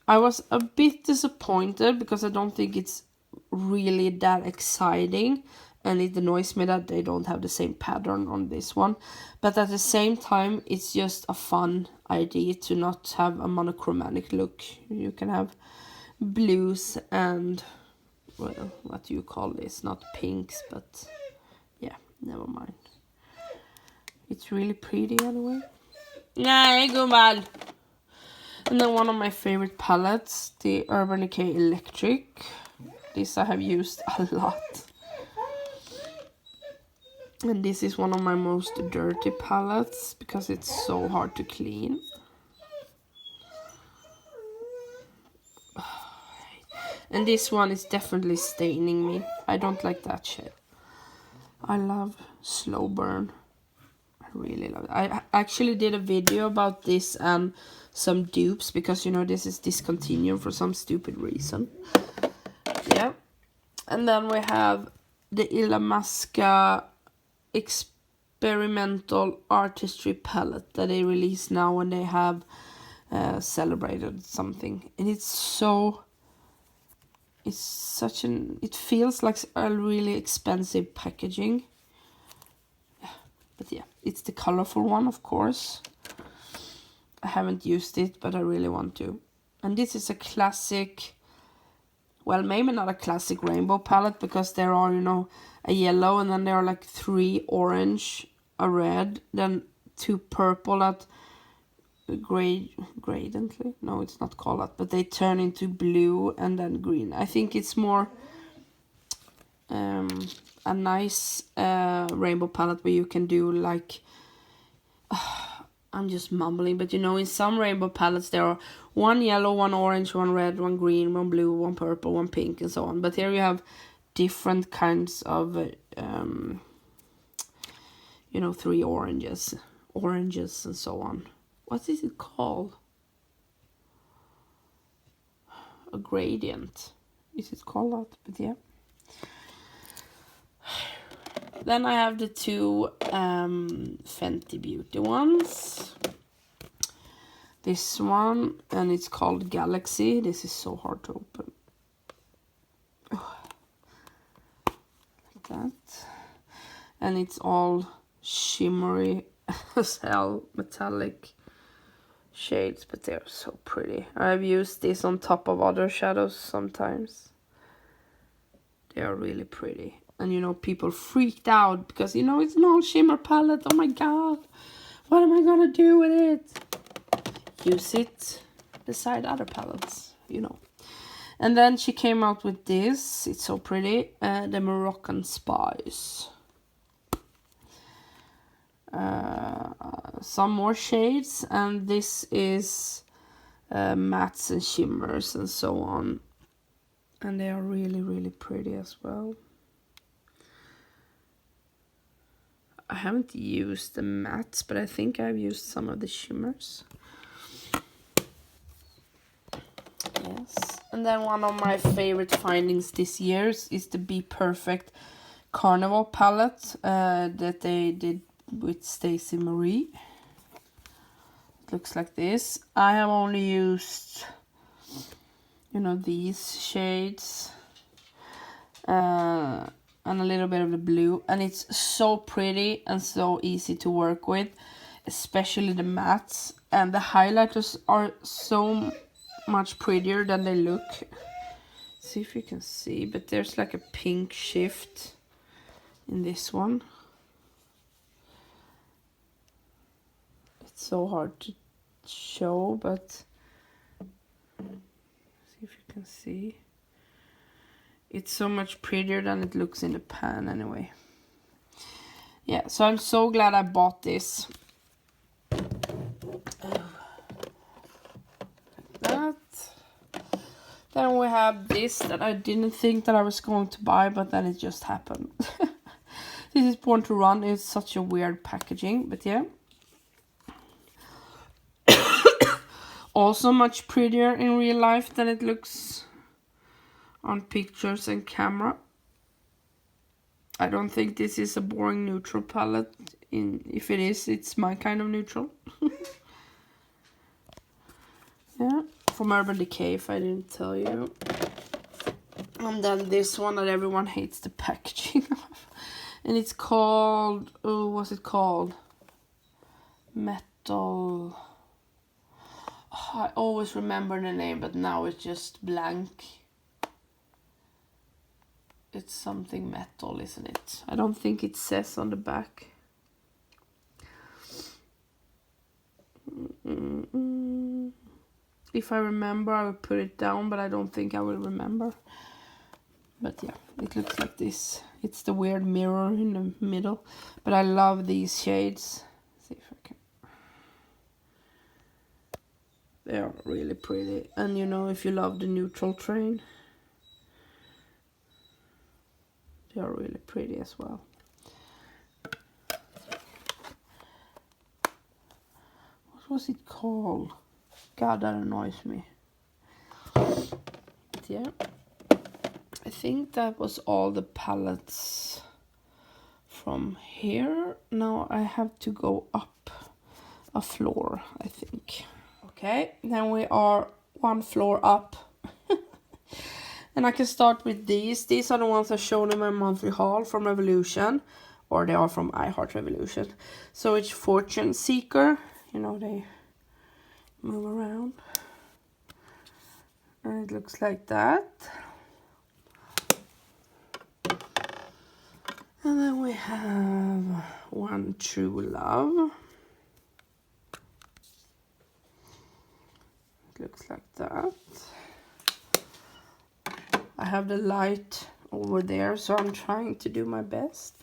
I was a bit disappointed because I don't think it's really that exciting. And it annoys me that they don't have the same pattern on this one. But at the same time, it's just a fun idea to not have a monochromatic look. You can have blues and, well, what do you call this? Not pinks, but yeah, never mind. It's really pretty anyway. Nej, gummal! And then one of my favorite palettes, the Urban Decay Electric. This I have used a lot. And this is one of my most dirty palettes because it's so hard to clean. And this one is definitely staining me. I don't like that shit. I love Slow Burn. I really love it. I actually did a video about this and some dupes because, you know, this is discontinued for some stupid reason. Yeah. And then we have the Illamasqua experimental artistry palette that they release now when they have celebrated something. And it feels like a really expensive packaging. But yeah, it's the colorful one, of course. I haven't used it, but I really want to. And this is a classic, well, maybe not a classic rainbow palette, because there are, you know, a yellow, and then there are like 3 orange, a red, then 2 purple that gradiently. No, it's not called that, but they turn into blue and then green. I think it's more a nice rainbow palette where you can do like I'm just mumbling, but you know, in some rainbow palettes there are 1 yellow, 1 orange, 1 red, 1 green, 1 blue, 1 purple, 1 pink, and so on. But here you have different kinds of you know, 3 oranges and so on. What is it called? A gradient. Is it called that? But yeah. Then I have the two Fenty Beauty ones. This one, and it's called Galaxy. This is so hard to open. Like that. And it's all shimmery as hell, metallic shades, but they're so pretty. I've used this on top of other shadows sometimes. They are really pretty. And you know, people freaked out because, you know, it's an all shimmer palette. Oh my god, what am I gonna do with it? Use it beside other palettes, you know. And then she came out with this. It's so pretty. The Moroccan Spice. Some more shades, and this is mattes and shimmers and so on. And they are really, really pretty as well. I haven't used the mattes, but I think I've used some of the shimmers. Yes. And then one of my favorite findings this year is the Be Perfect Carnival palette that they did with Stacy Marie. It looks like this. I have only used, you know, these shades and a little bit of the blue, and it's so pretty and so easy to work with, especially the mattes, and the highlighters are so much prettier than they look. See if you can see, but there's like a pink shift in this one. It's so hard to show, but see if you can see. It's so much prettier than it looks in the pan anyway. Yeah, so I'm so glad I bought this. Like that. Then we have this that I didn't think that I was going to buy, but then it just happened. This is Born to Run. It's such a weird packaging, but yeah. Also much prettier in real life than it looks on pictures and camera. I don't think this is a boring neutral palette. If it is, it's my kind of neutral. Yeah, from Urban Decay, if I didn't tell you. And then this one that everyone hates the packaging of. And it's called, oh, what's it called? Metal. Oh, I always remember the name, but now it's just blank. It's something metal, isn't it? I don't think it says on the back. If I remember, I will put it down, but I don't think I will remember. But yeah, it looks like this. It's the weird mirror in the middle. But I love these shades. See if I can. They are really pretty. And you know, if you love the neutral train, they are really pretty as well. What was it called? God, that annoys me. But yeah. I think that was all the palettes from here. Now I have to go up a floor, I think. Okay, then we are one floor up. And I can start with these. These are the ones I showed in my monthly haul from Revolution. Or they are from I Heart Revolution. So it's Fortune Seeker. You know, they move around. And it looks like that. And then we have One True Love. It looks like that. I have the light over there, so I'm trying to do my best.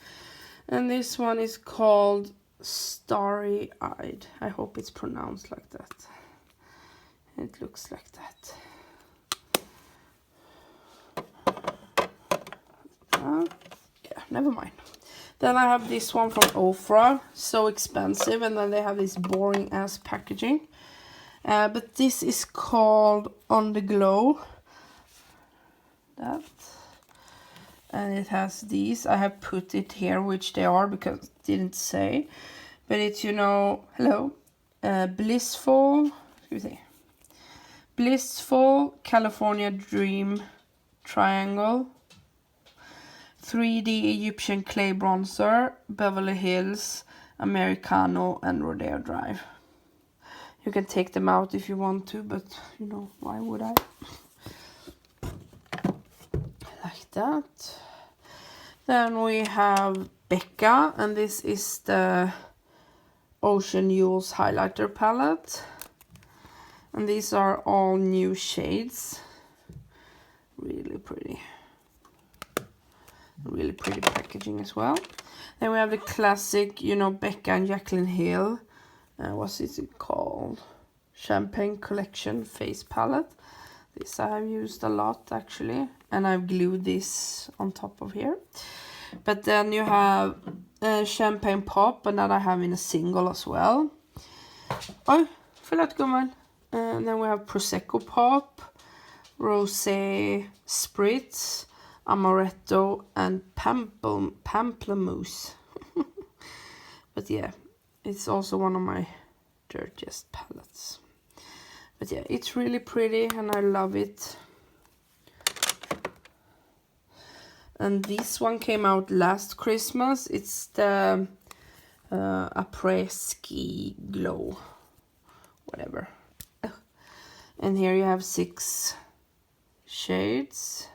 And this one is called Starry Eyed. I hope it's pronounced like that. It looks like that. Yeah, never mind. Then I have this one from Ofra, so expensive, and then they have this boring ass packaging. But this is called On the Glow. That. and it has these. I have put it here which they are because it didn't say, but it's, you know, hello, Blissful, excuse me, Blissful California Dream Triangle, 3D Egyptian Clay Bronzer, Beverly Hills, Americano, and Rodeo Drive. You can take them out if you want to, but you know, why would I? Like that. Then we have Becca, and this is the Ocean Jewels highlighter palette. And these are all new shades. Really pretty. Really pretty packaging as well. Then we have the classic, you know, Becca and Jaclyn Hill. What is it called? Champagne Collection face palette. This I have used a lot actually, and I've glued this on top of here. But then you have Champagne Pop, and that I have in a single as well. Oh, förlåt gumman. And then we have Prosecco Pop, Rosé Spritz, Amaretto, and Pamplemousse. But yeah, it's also one of my dirtiest palettes. But yeah, it's really pretty and I love it. And this one came out last Christmas. It's the Après-Ski Glow, whatever. And here you have 6 shades.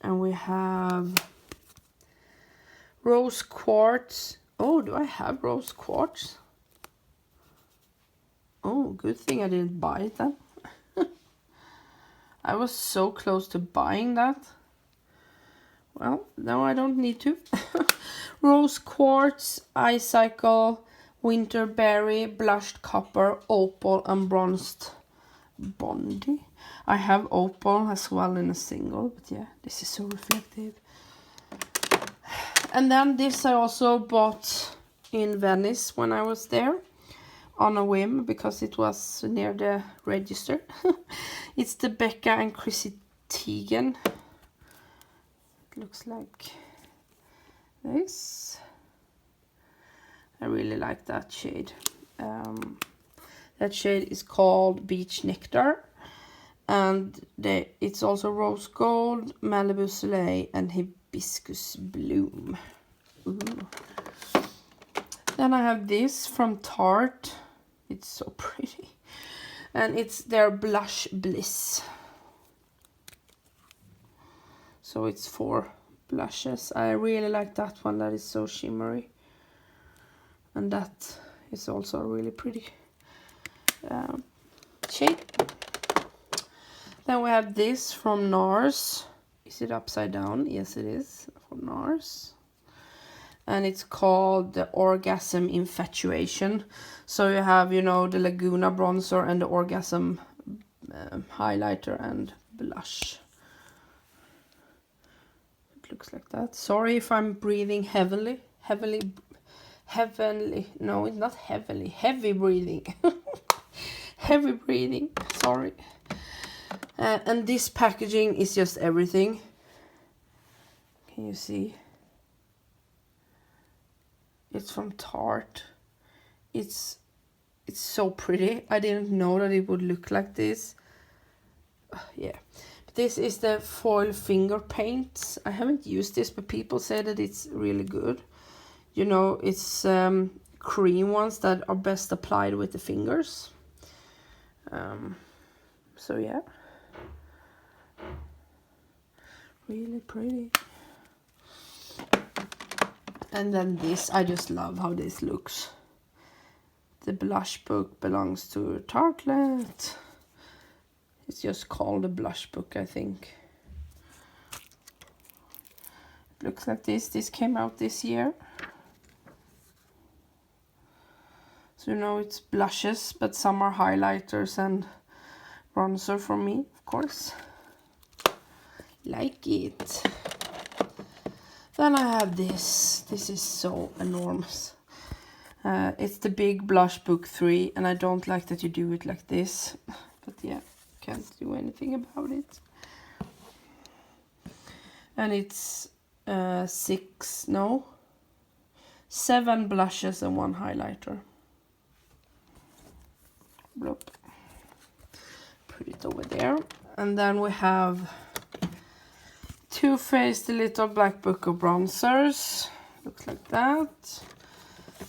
And we have Rose Quartz. Oh, do I have Rose Quartz? Oh, good thing I didn't buy it then. I was so close to buying that. Well, now I don't need to. Rose Quartz, Icicle, Winterberry, Blushed Copper, Opal, and Bronzed Bondi. I have Opal as well in a single, but yeah, this is so reflective. And then this I also bought in Venice when I was there on a whim because it was near the register. It's the Becca and Chrissy Teigen. It looks like this. I really like that shade. That shade is called Beach Nectar, and it's also Rose Gold, Malibu Soleil, and Hibiscus Bloom. Ooh. Then I have this from Tarte. It's so pretty. And it's their Blush Bliss. So it's 4 blushes. I really like that one. That is so shimmery. And that is also a really pretty shade. Then we have this from NARS. Is it upside down? Yes, it is. From NARS. And it's called the Orgasm Infatuation. So you have, you know, the Laguna bronzer and the Orgasm highlighter and blush. It looks like that. Sorry if I'm breathing heavily. No, it's not heavily. Heavy breathing. Heavy breathing. Sorry. And this packaging is just everything. Can you see? It's from Tarte. It's so pretty. I didn't know that it would look like this. Yeah. This is the foil finger paints. I haven't used this, but people say that it's really good. You know, it's cream ones that are best applied with the fingers. So yeah. Really pretty. And then this, I just love how this looks. The blush book belongs to Tartelette. It's just called a blush book, I think. It looks like this. This came out this year. So you know it's blushes, but some are highlighters and bronzer for me, of course. Like it. Then I have this. This is so enormous. It's the Big Blush Book 3, and I don't like that you do it like this. But yeah, can't do anything about it. And it's 7 blushes and 1 highlighter. Bloop. Put it over there. And then we have Too Faced Little Black Book of Bronzers. Looks like that.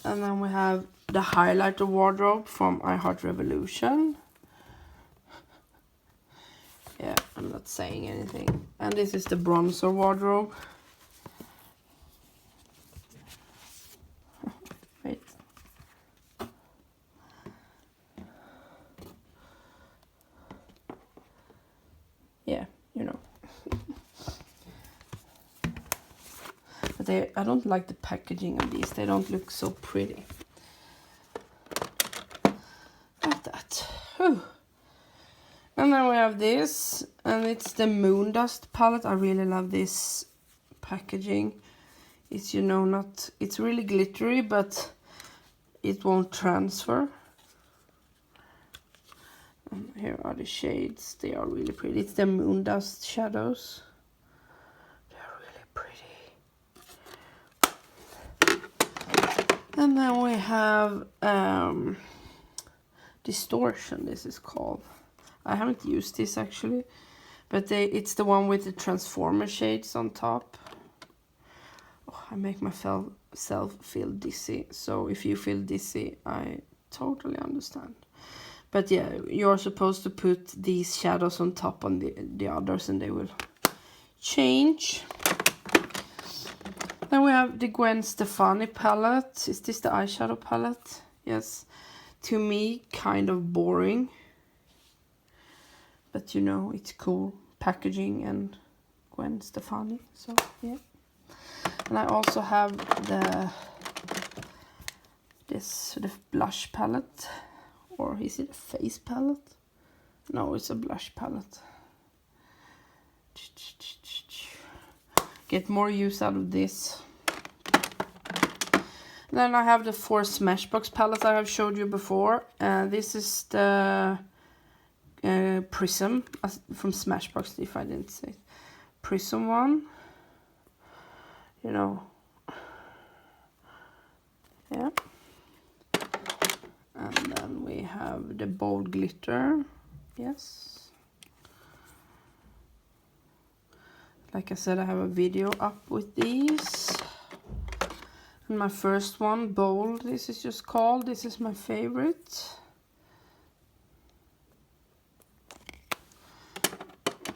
And then we have the highlighter wardrobe from I Heart Revolution. Yeah, I'm not saying anything. And this is the bronzer wardrobe. Wait. Yeah, you know. But I don't like the packaging of these. They don't look so pretty. Like that. Whew. And then we have this, and it's the Moondust palette. I really love this packaging. It's, you know, not, it's really glittery, but it won't transfer. And here are the shades. They are really pretty. It's the Moondust shadows. They're really pretty. And then we have Distortion, this is called. I haven't used this actually, but it's the one with the transformer shades on top. Oh, I make myself feel dizzy, so if you feel dizzy, I totally understand. But yeah, you're supposed to put these shadows on top on the others and they will change. Then we have the Gwen Stefani palette. Is this the eyeshadow palette? Yes. To me, kind of boring. But you know, it's cool packaging and Gwen Stefani, so yeah. And I also have this sort of blush palette, or is it a face palette? No, it's a blush palette. Get more use out of this. Then I have the 4 Smashbox palettes I have showed you before. This is the Prism from Smashbox, if I didn't say it. Prism one, you know, yeah. And then we have the Bold Glitter, yes. Like I said, I have a video up with these. And my first one, Bold, this is just called, this is my favorite.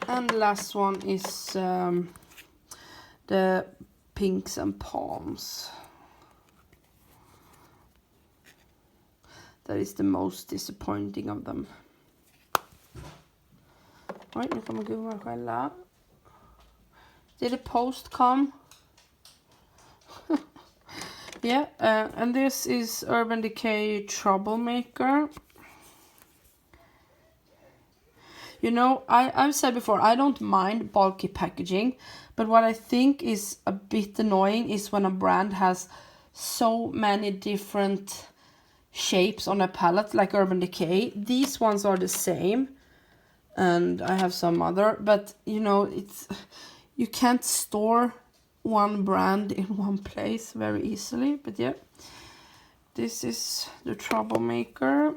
And the last one is the Pinks and Palms. That is the most disappointing of them. Oj, nu kommer gubben skälla. Did a post come? Yeah, and this is Urban Decay Troublemaker. You know, I've said before, I don't mind bulky packaging, but what I think is a bit annoying is when a brand has so many different shapes on a palette, like Urban Decay. These ones are the same, and I have some other, but you know, you can't store one brand in one place very easily. But yeah, this is the Troublemaker.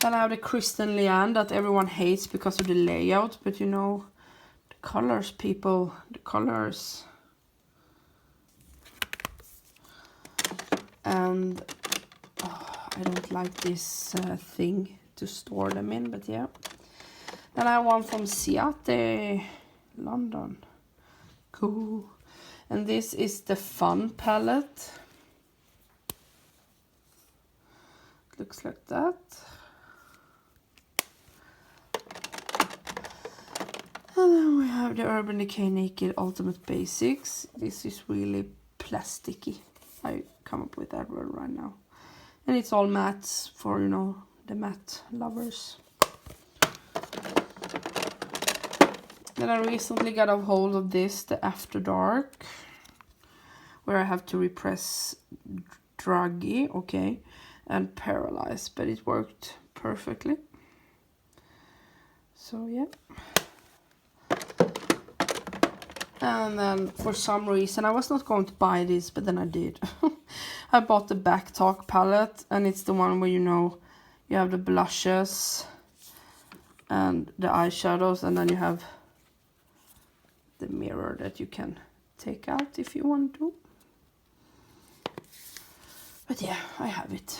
Then I have the Kristen Leanne that everyone hates because of the layout, but you know, the colors, people, the colors. And I don't like this thing to store them in, but yeah. Then I have one from Ciate, London. Cool. And this is the Fun palette. It looks like that. And then we have the Urban Decay Naked Ultimate Basics. This is really plasticky. I come up with that word right now. And it's all mattes for, you know, the matte lovers. Then I recently got a hold of this, the After Dark, where I have to repress Druggy, okay, and Paralyze, but it worked perfectly. So yeah. And then for some reason, I was not going to buy this, but then I did. I bought the Back Talk palette, and it's the one where, you know, you have the blushes and the eyeshadows, and then you have the mirror that you can take out if you want to. But yeah, I have it,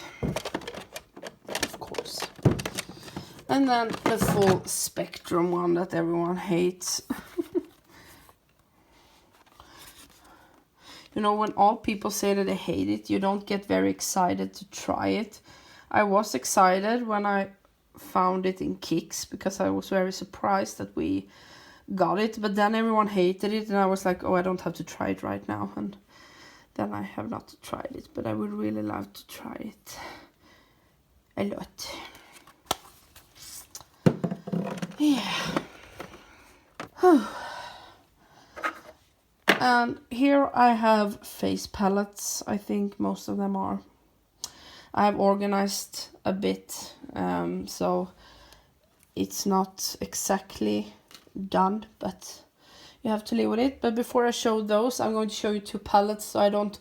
of course. And then the full spectrum one that everyone hates. You know, when all people say that they hate it, you don't get very excited to try it. I was excited when I found it in Kicks because I was very surprised that we got it. But then everyone hated it and I was like, oh, I don't have to try it right now. And then I have not tried it, but I would really love to try it a lot. Yeah. And here I have face palettes. I think most of them are. I have organized a bit, so it's not exactly done, but you have to live with it. But before I show those, I'm going to show you 2 palettes so I don't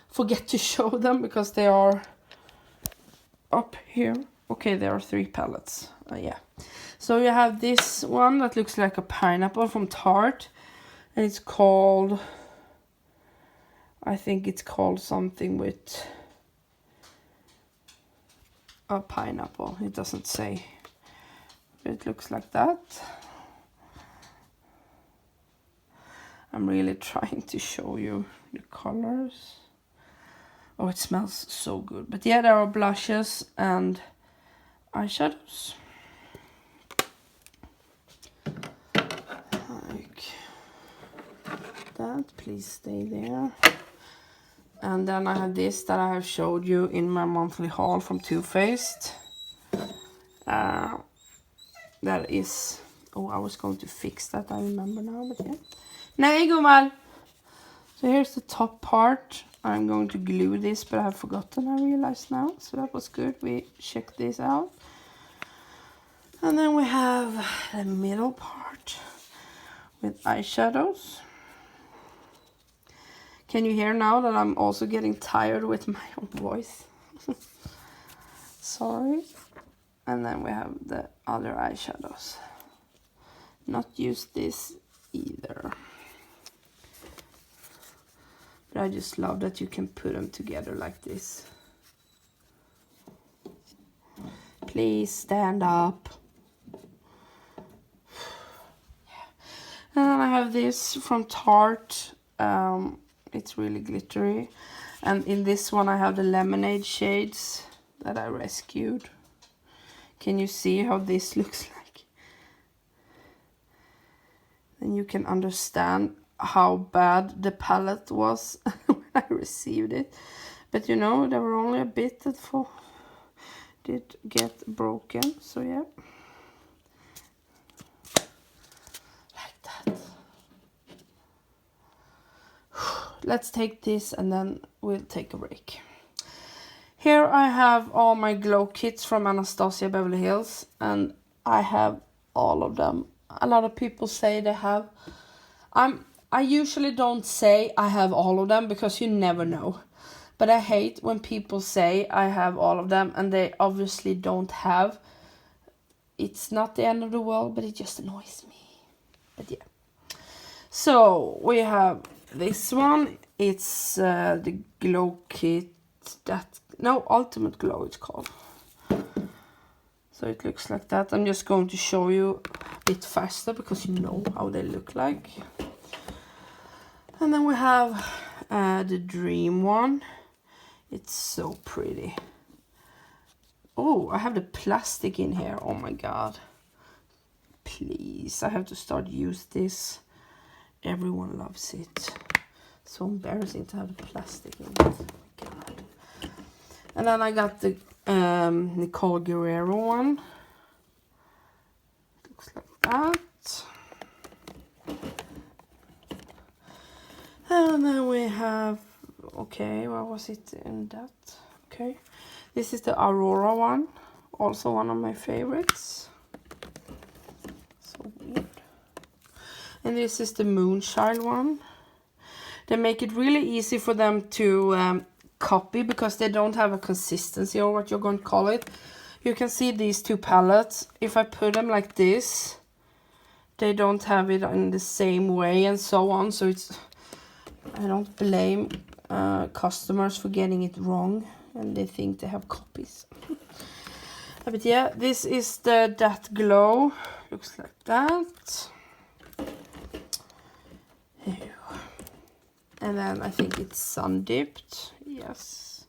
forget to show them because they are up here. Okay, there are 3 palettes. Yeah. So you have this one that looks like a pineapple from Tarte. And it's called, I think it's called something with a pineapple. It doesn't say. It looks like that. I'm really trying to show you the colors. Oh, it smells so good. But yeah, there are blushes and eyeshadows. Like that. Please stay there. And then I have this that I have showed you in my monthly haul from Too Faced. That is... Oh, I was going to fix that, I remember now, but yeah. Nej, gumman! So here's the top part. I'm going to glue this, but I have forgotten, I realize now. So that was good, we checked this out. And then we have the middle part with eyeshadows. Can you hear now that I'm also getting tired with my own voice? Sorry. And then we have the other eyeshadows. Not use this either. But I just love that you can put them together like this. Please stand up. Yeah. And then I have this from Tarte. It's really glittery. And in this one I have the lemonade shades that I rescued. Can you see how this looks like? Then you can understand how bad the palette was when I received it. But you know, there were only a bit that did get broken. So yeah. Like that. Let's take this and then we'll take a break. Here I have all my glow kits from Anastasia Beverly Hills, and I have all of them. A lot of people say they have. I usually don't say I have all of them because you never know. But I hate when people say I have all of them and they obviously don't have. It's not the end of the world, but it just annoys me. But yeah. So we have this one. It's the glow kit that... No, Ultimate Glow it's called. So it looks like that. I'm just going to show you a bit faster because you know how they look like. And then we have the Dream one. It's so pretty. Oh, I have the plastic in here. Oh my god. Please, I have to start use this. Everyone loves it. So embarrassing to have the plastic in it. Oh my god. And then I got the Nicole Guerrero one. Looks like that. And then we have, okay, what was it in that? Okay, this is the Aurora one, also one of my favorites. So weird. And this is the Moonchild one. They make it really easy for them to copy because they don't have a consistency or what you're going to call it. You can see these two palettes. If I put them like this, they don't have it in the same way and so on. So it's, I don't blame customers for getting it wrong and they think they have copies. But yeah, this is the That Glow. Looks like that. And then I think it's sun dipped. Yes.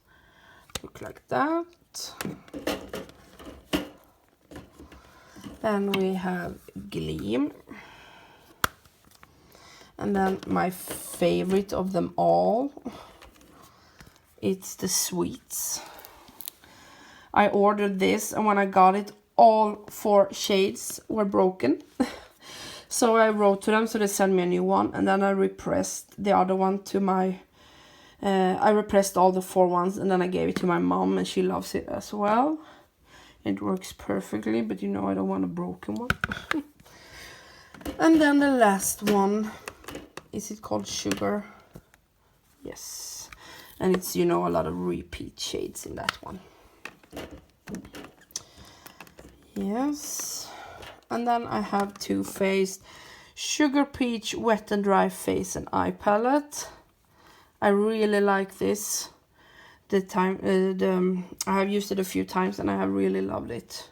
Look like that. Then we have Gleam. And then my favorite of them all, it's the Sweets. I ordered this, and when I got it, all 4 shades were broken. So I wrote to them, so they sent me a new one, and then I repressed the other one to my... I repressed all the 4 ones, and then I gave it to my mom, and she loves it as well. It works perfectly, but you know I don't want a broken one. And then the last one, is it called Sugar? Yes. And it's, you know, a lot of repeat shades in that one. Yes. And then I have Too Faced Sugar Peach Wet and Dry Face and Eye Palette. I really like this. I have used it a few times and I have really loved it.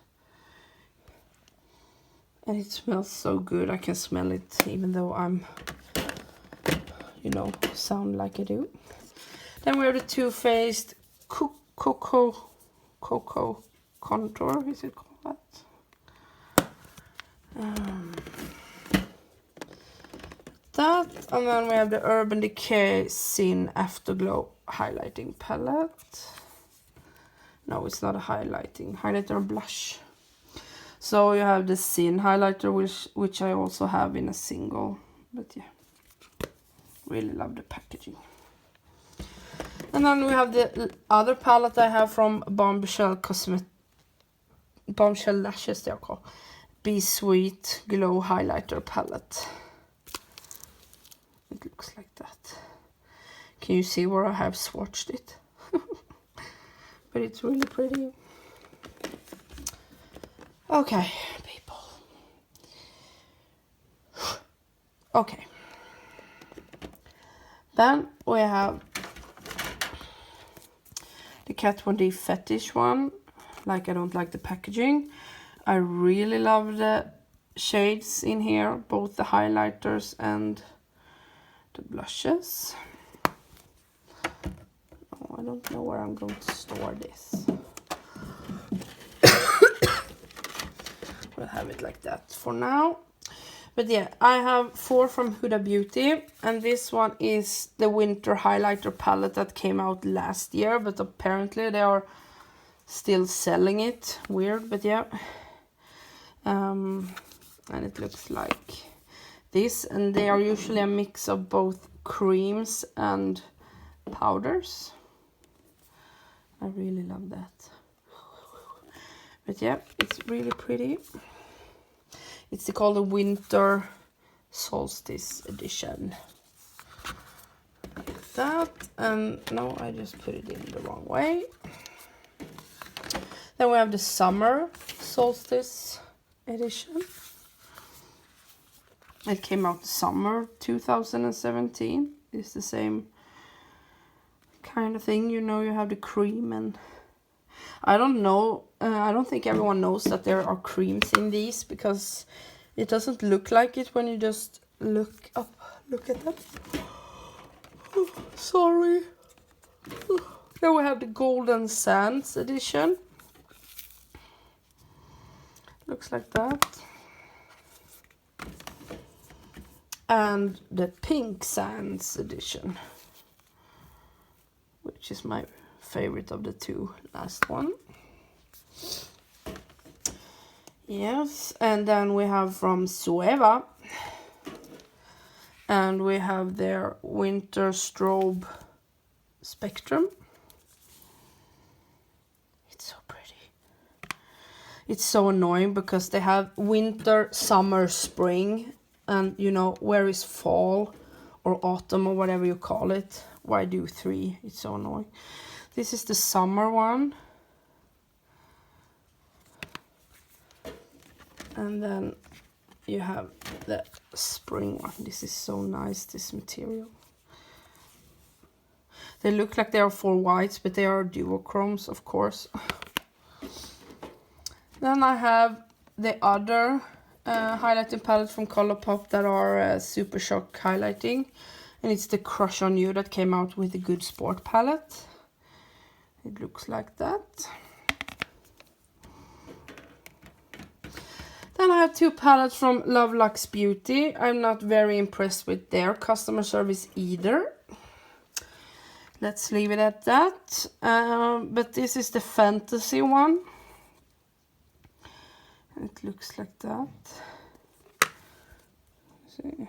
And it smells so good. I can smell it even though I'm, you know, sound like I do. Then we have the Too Faced Cocoa Contour, is it called that? That, and then we have the Urban Decay Sin Afterglow Highlighting Palette. No, it's not a highlighter blush. So you have the Sin highlighter, which I also have in a single. But yeah, really love the packaging. And then we have the other palette I have from Bombshell Lashes, they're called. Be Sweet Glow Highlighter Palette. It looks like that. Can you see where I have swatched it? But it's really pretty. Okay, people. Okay. Then we have the Kat Von D Fetish one. Like, I don't like the packaging. I really love the shades in here, both the highlighters and the blushes. Oh, I don't know where I'm going to store this. We'll have it like that for now. But yeah, I have 4 from Huda Beauty, and this one is the winter highlighter palette that came out last year, but apparently they are still selling it. Weird, but yeah. And it looks like this, and they are usually a mix of both creams and powders. I really love that. But yeah, it's really pretty. It's called the Winter Solstice Edition. Like that. And no, I just put it in the wrong way. Then we have the Summer Solstice Edition. It came out summer 2017. It's the same kind of thing, you know, you have the cream, and I don't know, I don't think everyone knows that there are creams in these, because it doesn't look like it when you just look at them. Oh, sorry. Then we have the Golden Sands edition. Looks like that. And the Pink Sands edition, which is my favorite of the 2 last one. Yes, and then we have from Sueva, and we have their Winter Strobe Spectrum. It's so pretty. It's so annoying because they have winter, summer, spring and you know, where is fall or autumn or whatever you call it? Why do 3? It's so annoying. This is the summer one. And then you have the spring one. This is so nice, this material. They look like they are 4 whites, but they are duochromes, of course. Then I have the other highlighting palette from Colourpop that are Super Shock highlighting. And it's the Crush on You that came out with the Good Sport palette. It looks like that. Then I have 2 palettes from Love Lux Beauty. I'm not very impressed with their customer service either. Let's leave it at that. But this is the fantasy one. It looks like that. Let's see.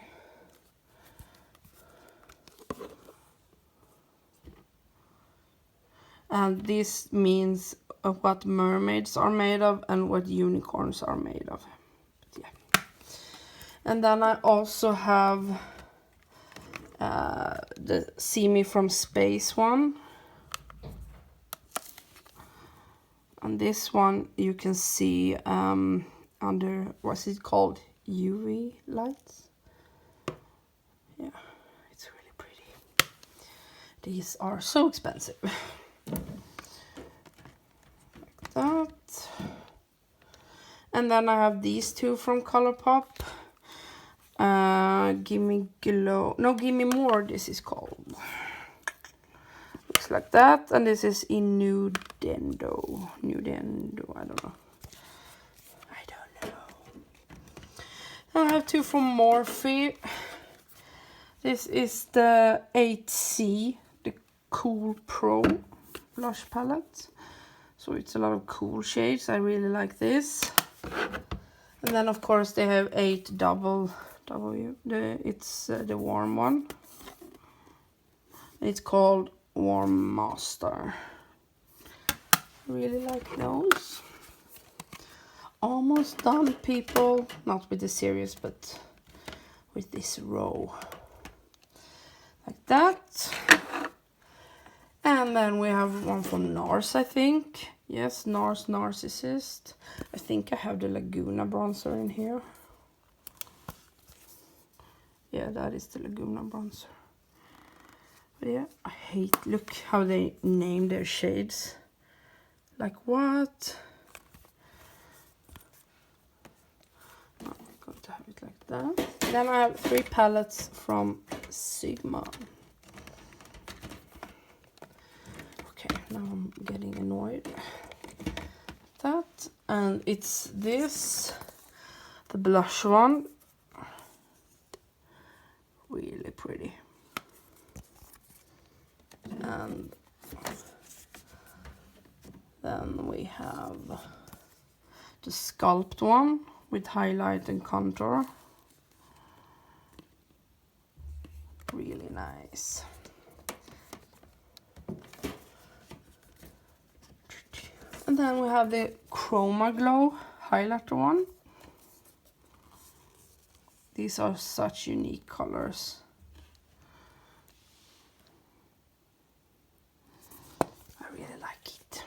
And this means what mermaids are made of and what unicorns are made of. But yeah. And then I also have the See Me From Space one. And this one you can see under, what's it called? UV lights. Yeah, it's really pretty. These are so expensive. Like that. And then I have these 2 from Colourpop. Gimme Glow, no, Gimme More, this is called. Looks like that, and this is in Nudendo, I don't know. I have 2 from Morphe. This is the 8C, the Cool Pro blush palette. So it's a lot of cool shades, I really like this. And then of course they have 8 double W. It's the warm one. It's called Warm Master. Really like those. Almost done, people. Not with the series, but with this row. Like that. And then we have one from NARS, I think. Yes, NARS Narcissist. I think I have the Laguna bronzer in here. Yeah, that is the Laguna bronzer. But yeah, I hate, look how they name their shades. Like what? No, I'm going to have it like that. Then I have 3 palettes from Sigma. Okay, now I'm getting annoyed. That, and it's this, the blush one. Really pretty. And then we have the Sculpt one with highlight and contour. Really nice. And then we have the Chroma Glow highlighter one. These are such unique colors. I really like it.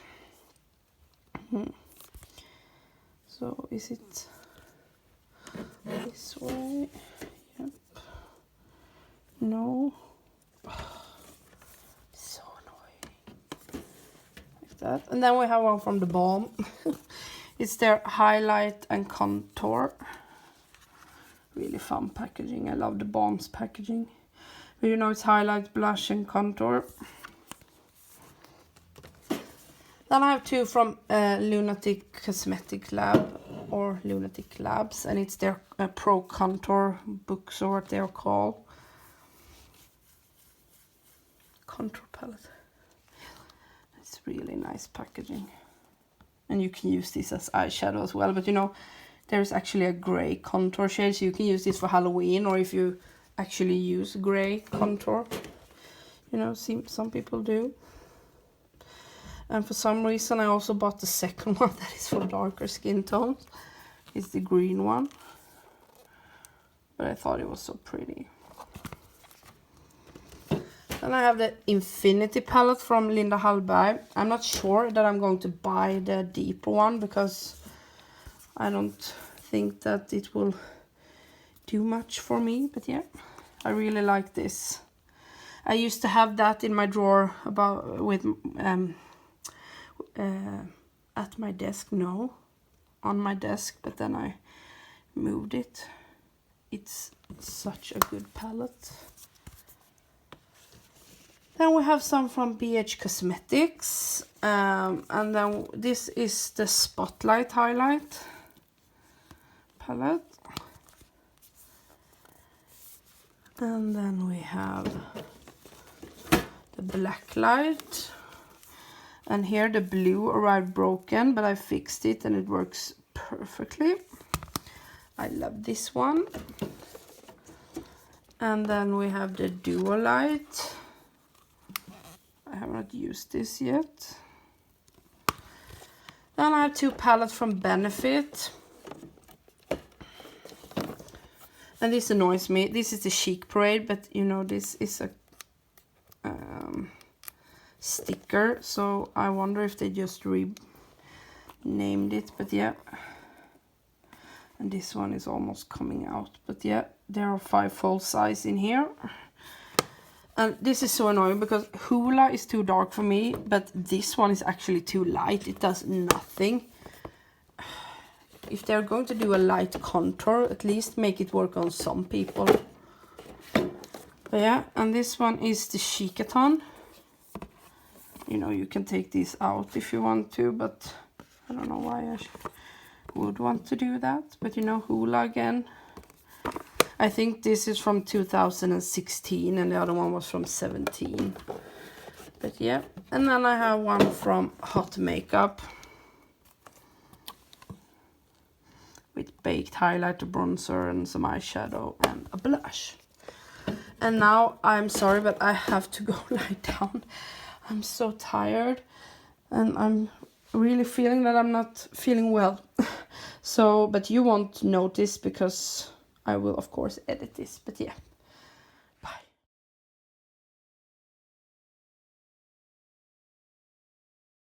So is it this way? Yep. No. Oh, so annoying. Like that. And then we have one from the Balm. It's their highlight and contour. Really fun packaging. I love the Balm's packaging. But you know, it's highlight, blush and contour. Then I have 2 from Lunatic Cosmetic Lab or Lunatic Labs, and it's their Pro Contour books or what they're called. Contour palette. It's really nice packaging. And you can use this as eyeshadow as well, but you know, there's actually a gray contour shade, so you can use this for Halloween, or if you actually use gray contour. You know, some people do. And for some reason I also bought the second one that is for darker skin tones. It's the green one. but I thought it was so pretty. Then I have the Infinity palette from Linda Hallberg. I'm not sure that I'm going to buy the deeper one because I don't think that it will do much for me, but yeah, I really like this. I used to have that in my drawer at my desk, on my desk, but then I moved it. It's such a good palette. Then we have some from BH Cosmetics, and then this is the Spotlight Highlight palette. And then we have the Black Light. And here the blue arrived broken, but I fixed it and it works perfectly. I love this one. And then we have the Duo Light. I have not used this yet. Then I have two palettes from Benefit. And this annoys me. This is the Chic Parade, but you know, this is a sticker, so I wonder if they just renamed it, but yeah. And this one is almost coming out, but yeah, there are 5 full size in here. And this is so annoying because Hula is too dark for me, but this one is actually too light. It does nothing. If they're going to do a light contour, at least make it work on some people. But yeah, and this one is the Chicaton. You know, you can take these out if you want to, but I don't know why I would want to do that. But you know, Hula again. I think this is from 2016 and the other one was from 17. But yeah, and then I have one from Hot Makeup with baked highlighter, bronzer, and some eyeshadow and a blush. And now I'm sorry, but I have to go lie down. I'm so tired and I'm really feeling that I'm not feeling well. So, but you won't notice because I will of course edit this, but yeah.